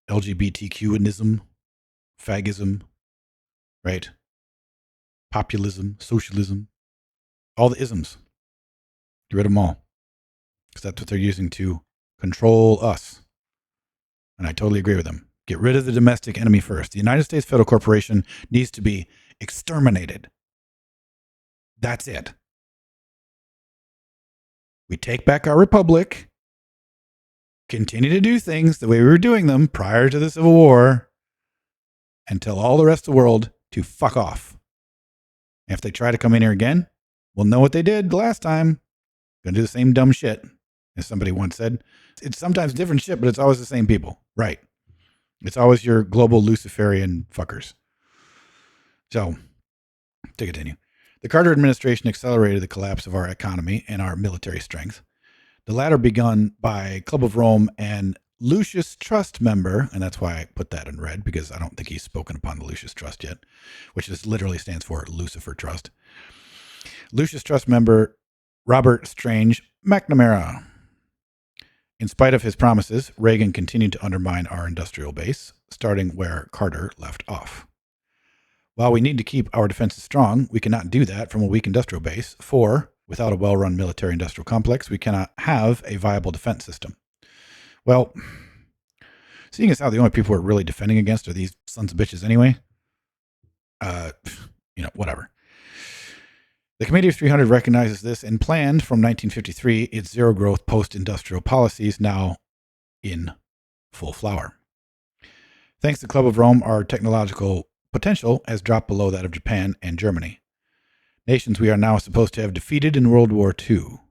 S1: LGBTQism, fagism, right? Populism, socialism, all the isms. Get rid of them all. Because that's what they're using to control us. And I totally agree with them. Get rid of the domestic enemy first. The United States Federal Corporation needs to be exterminated. That's it. We take back our republic, continue to do things the way we were doing them prior to the Civil War, and tell all the rest of the world to fuck off. If they try to come in here again, we'll know what they did last time. Gonna do the same dumb shit, as somebody once said. It's sometimes different shit, but it's always the same people. Right. It's always your global Luciferian fuckers. So, to continue. The Carter administration accelerated the collapse of our economy and our military strength. The latter begun by Club of Rome and Lucius Trust member, and that's why I put that in red, because I don't think he's spoken upon the Lucius Trust yet, which is literally stands for Lucifer Trust. Lucius Trust member Robert Strange McNamara. In spite of his promises, Reagan continued to undermine our industrial base, starting where Carter left off. While we need to keep our defenses strong, we cannot do that from a weak industrial base, for without a well-run military-industrial complex, we cannot have a viable defense system. Well, seeing as how the only people we're really defending against are these sons of bitches anyway, whatever. The Committee of 300 recognizes this and planned from 1953 its zero-growth post-industrial policies, now in full flower. Thanks to Club of Rome, our technological potential has dropped below that of Japan and Germany, nations we are now supposed to have defeated in World War II.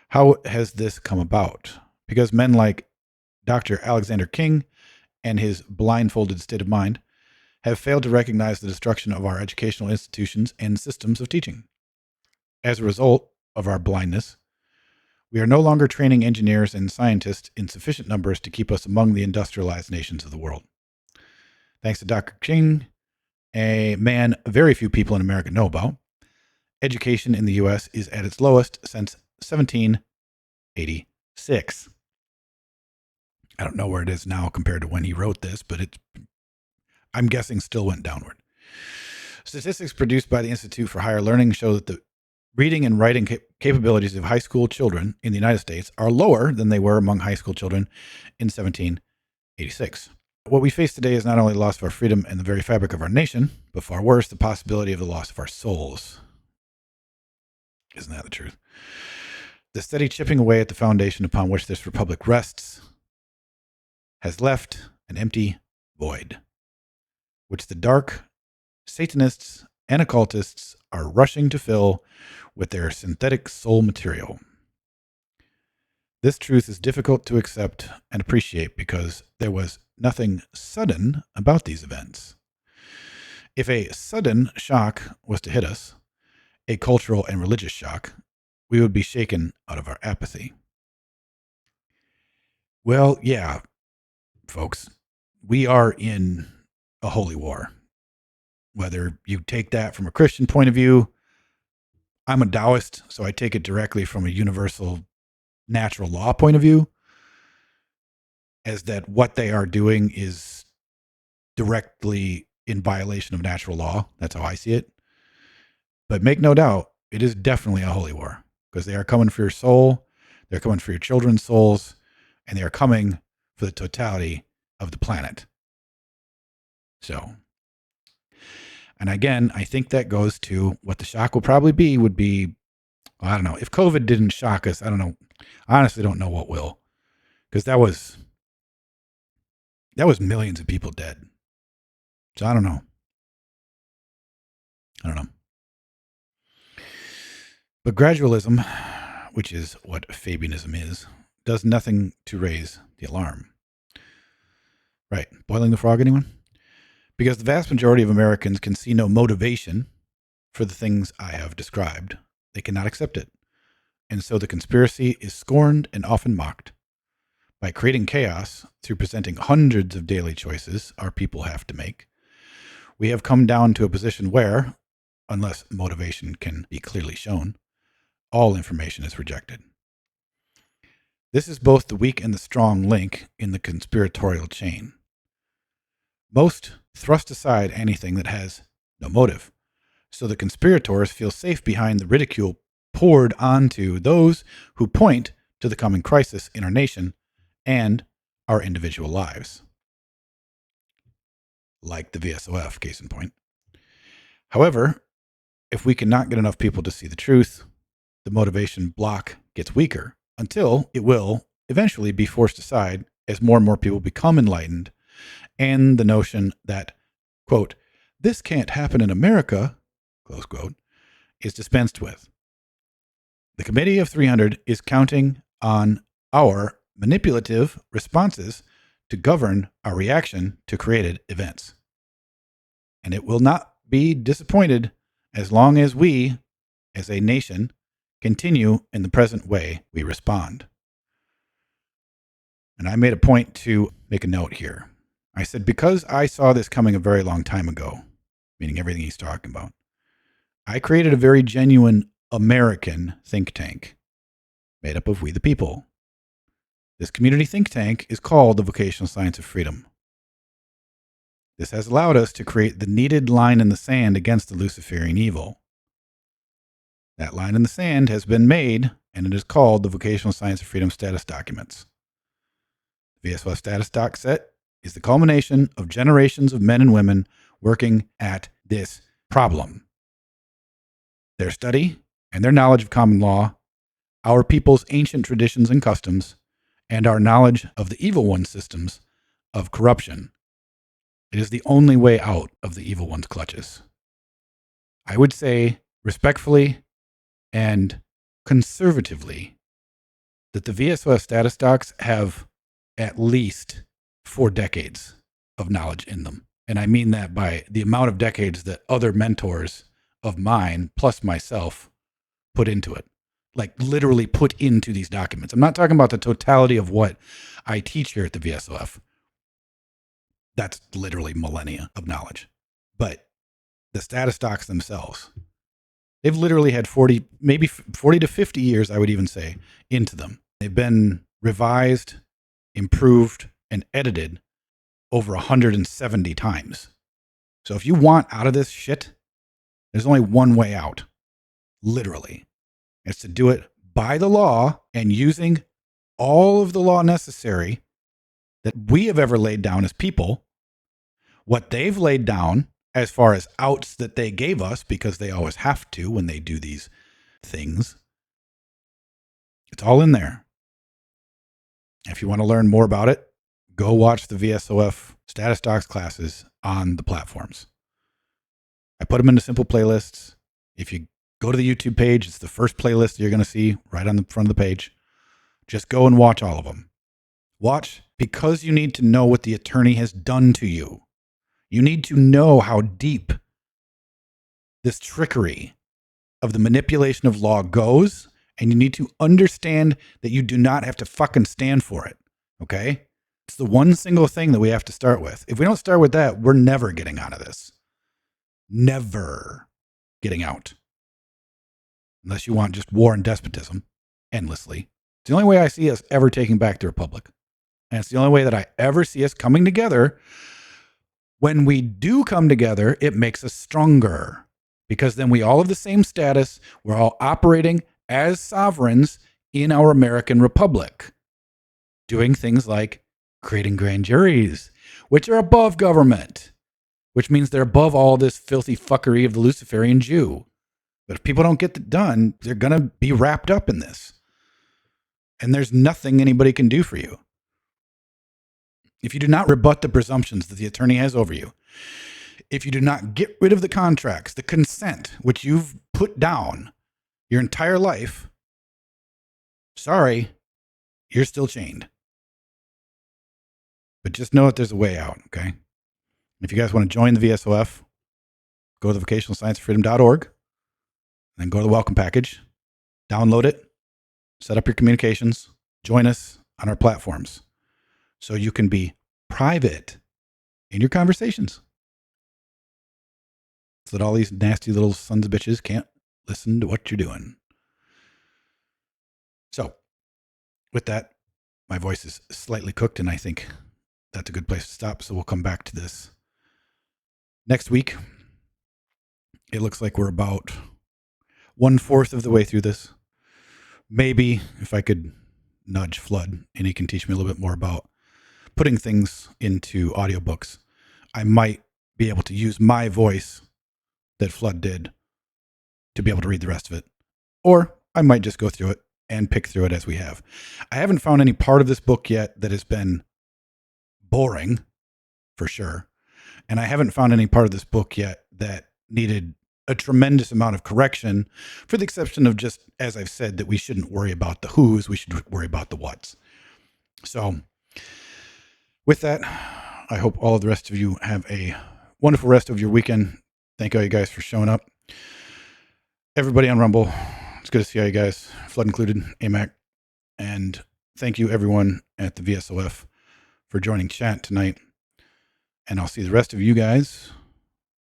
S1: How has this come about? Because men like Dr. Alexander King and his blindfolded state of mind have failed to recognize the destruction of our educational institutions and systems of teaching. As a result of our blindness, we are no longer training engineers and scientists in sufficient numbers to keep us among the industrialized nations of the world. Thanks to Dr. King, a man very few people in America know about, education in the U.S. is at its lowest since 1786. I don't know where it is now compared to when he wrote this, but I'm guessing still went downward. Statistics produced by the Institute for Higher Learning show that the reading and writing capabilities of high school children in the United States are lower than they were among high school children in 1786. What we face today is not only the loss of our freedom and the very fabric of our nation, but far worse, the possibility of the loss of our souls. Isn't that the truth? The steady chipping away at the foundation upon which this republic rests has left an empty void, which the dark Satanists and occultists are rushing to fill with their synthetic soul material. This truth is difficult to accept and appreciate because there was nothing sudden about these events. If a sudden shock was to hit us, a cultural and religious shock, we would be shaken out of our apathy. Well, yeah, folks, we are in a holy war. Whether you take that from a Christian point of view, I'm a Taoist, so I take it directly from a universal natural law point of view. as that what they are doing is directly in violation of natural law. That's how I see it. But make no doubt, it is definitely a holy war, because they are coming for your soul, they're coming for your children's souls, and they are coming for the totality of the planet. So, and again, I think that goes to what the shock will probably be, would be, I don't know, if COVID didn't shock us, I don't know. I honestly don't know what will, because that was millions of people dead. So I don't know. But gradualism, which is what Fabianism is, does nothing to raise the alarm. Right. Boiling the frog, anyone? Because the vast majority of Americans can see no motivation for the things I have described. They cannot accept it. And so the conspiracy is scorned and often mocked. By creating chaos through presenting hundreds of daily choices our people have to make, we have come down to a position where, unless motivation can be clearly shown, all information is rejected. This is both the weak and the strong link in the conspiratorial chain. Most thrust aside anything that has no motive, so the conspirators feel safe behind the ridicule poured onto those who point to the coming crisis in our nation and our individual lives. Like the VSOF, case in point. However, if we cannot get enough people to see the truth, the motivation block gets weaker until it will eventually be forced aside as more and more people become enlightened, and the notion that, quote, this can't happen in America, close quote, is dispensed with. The Committee of 300 is counting on our manipulative responses to govern our reaction to created events. And it will not be disappointed as long as we, as a nation, continue in the present way we respond. And I made a point to make a note here. I said, because I saw this coming a very long time ago, meaning everything he's talking about, I created a very genuine American think tank made up of we the people. This community think tank is called the Vocational Science of Freedom. This has allowed us to create the needed line in the sand against the Luciferian evil. That line in the sand has been made, and it is called the Vocational Science of Freedom Status Documents. The VSOF Status Doc Set is the culmination of generations of men and women working at this problem. Their study and their knowledge of common law, our people's ancient traditions and customs, and our knowledge of the evil one's systems of corruption. It is the only way out of the evil one's clutches. I would say respectfully and conservatively that the VSOF status docs have at least 4 decades of knowledge in them. And I mean that by the amount of decades that other mentors of mine, plus myself, put into it. Like literally put into these documents. I'm not talking about the totality of what I teach here at the VSOF. That's literally millennia of knowledge. But the status docs themselves, they've literally had 40, maybe 40 to 50 years, I would even say, into them. They've been revised, improved, and edited over 170 times. So if you want out of this shit, there's only one way out. Literally. It's to do it by the law and using all of the law necessary that we have ever laid down as people, what they've laid down as far as outs that they gave us, because they always have to when they do these things. It's all in there. If you want to learn more about it, go watch the VSOF status docs classes on the platforms. I put them into simple playlists. If you go to the YouTube page, it's the first playlist you're going to see right on the front of the page. Just go and watch all of them. Watch because you need to know what the attorney has done to you. You need to know how deep this trickery of the manipulation of law goes, and you need to understand that you do not have to fucking stand for it. Okay? It's the one single thing that we have to start with. If we don't start with that, we're never getting out of this. Never getting out. Unless you want just war and despotism endlessly. It's the only way I see us ever taking back the Republic. And it's the only way that I ever see us coming together. When we do come together, it makes us stronger because then we all have the same status. We're all operating as sovereigns in our American Republic, doing things like creating grand juries, which are above government, which means they're above all this filthy fuckery of the Luciferian Jew. But if people don't get it done, they're going to be wrapped up in this. And there's nothing anybody can do for you. If you do not rebut the presumptions that the attorney has over you, if you do not get rid of the contracts, the consent, which you've put down your entire life, sorry, you're still chained. But just know that there's a way out, okay? If you guys want to join the VSOF, go to the vocationalscienceofreedom.org, then go to the Welcome Package, download it, set up your communications, join us on our platforms so you can be private in your conversations so that all these nasty little sons of bitches can't listen to what you're doing. So with that, my voice is slightly cooked, and I think that's a good place to stop. So we'll come back to this next week. It looks like we're about 1/4 of the way through this. Maybe if I could nudge Flood and he can teach me a little bit more about putting things into audiobooks, I might be able to use my voice that Flood did to be able to read the rest of it. Or I might just go through it and pick through it as we have. I haven't found any part of this book yet that has been boring, for sure. And I haven't found any part of this book yet that needed a tremendous amount of correction, for the exception of just, as I've said, that we shouldn't worry about the who's, we should worry about the what's. So with that, I hope all of the rest of you have a wonderful rest of your weekend. Thank all you guys for showing up. Everybody on Rumble, it's good to see all you guys, Flood included, AMAC. And thank you everyone at the VSOF for joining chat tonight. And I'll see the rest of you guys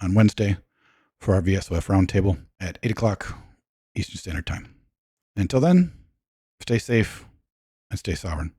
S1: on Wednesday for our VSOF roundtable at 8 o'clock Eastern Standard Time. Until then, stay safe and stay sovereign.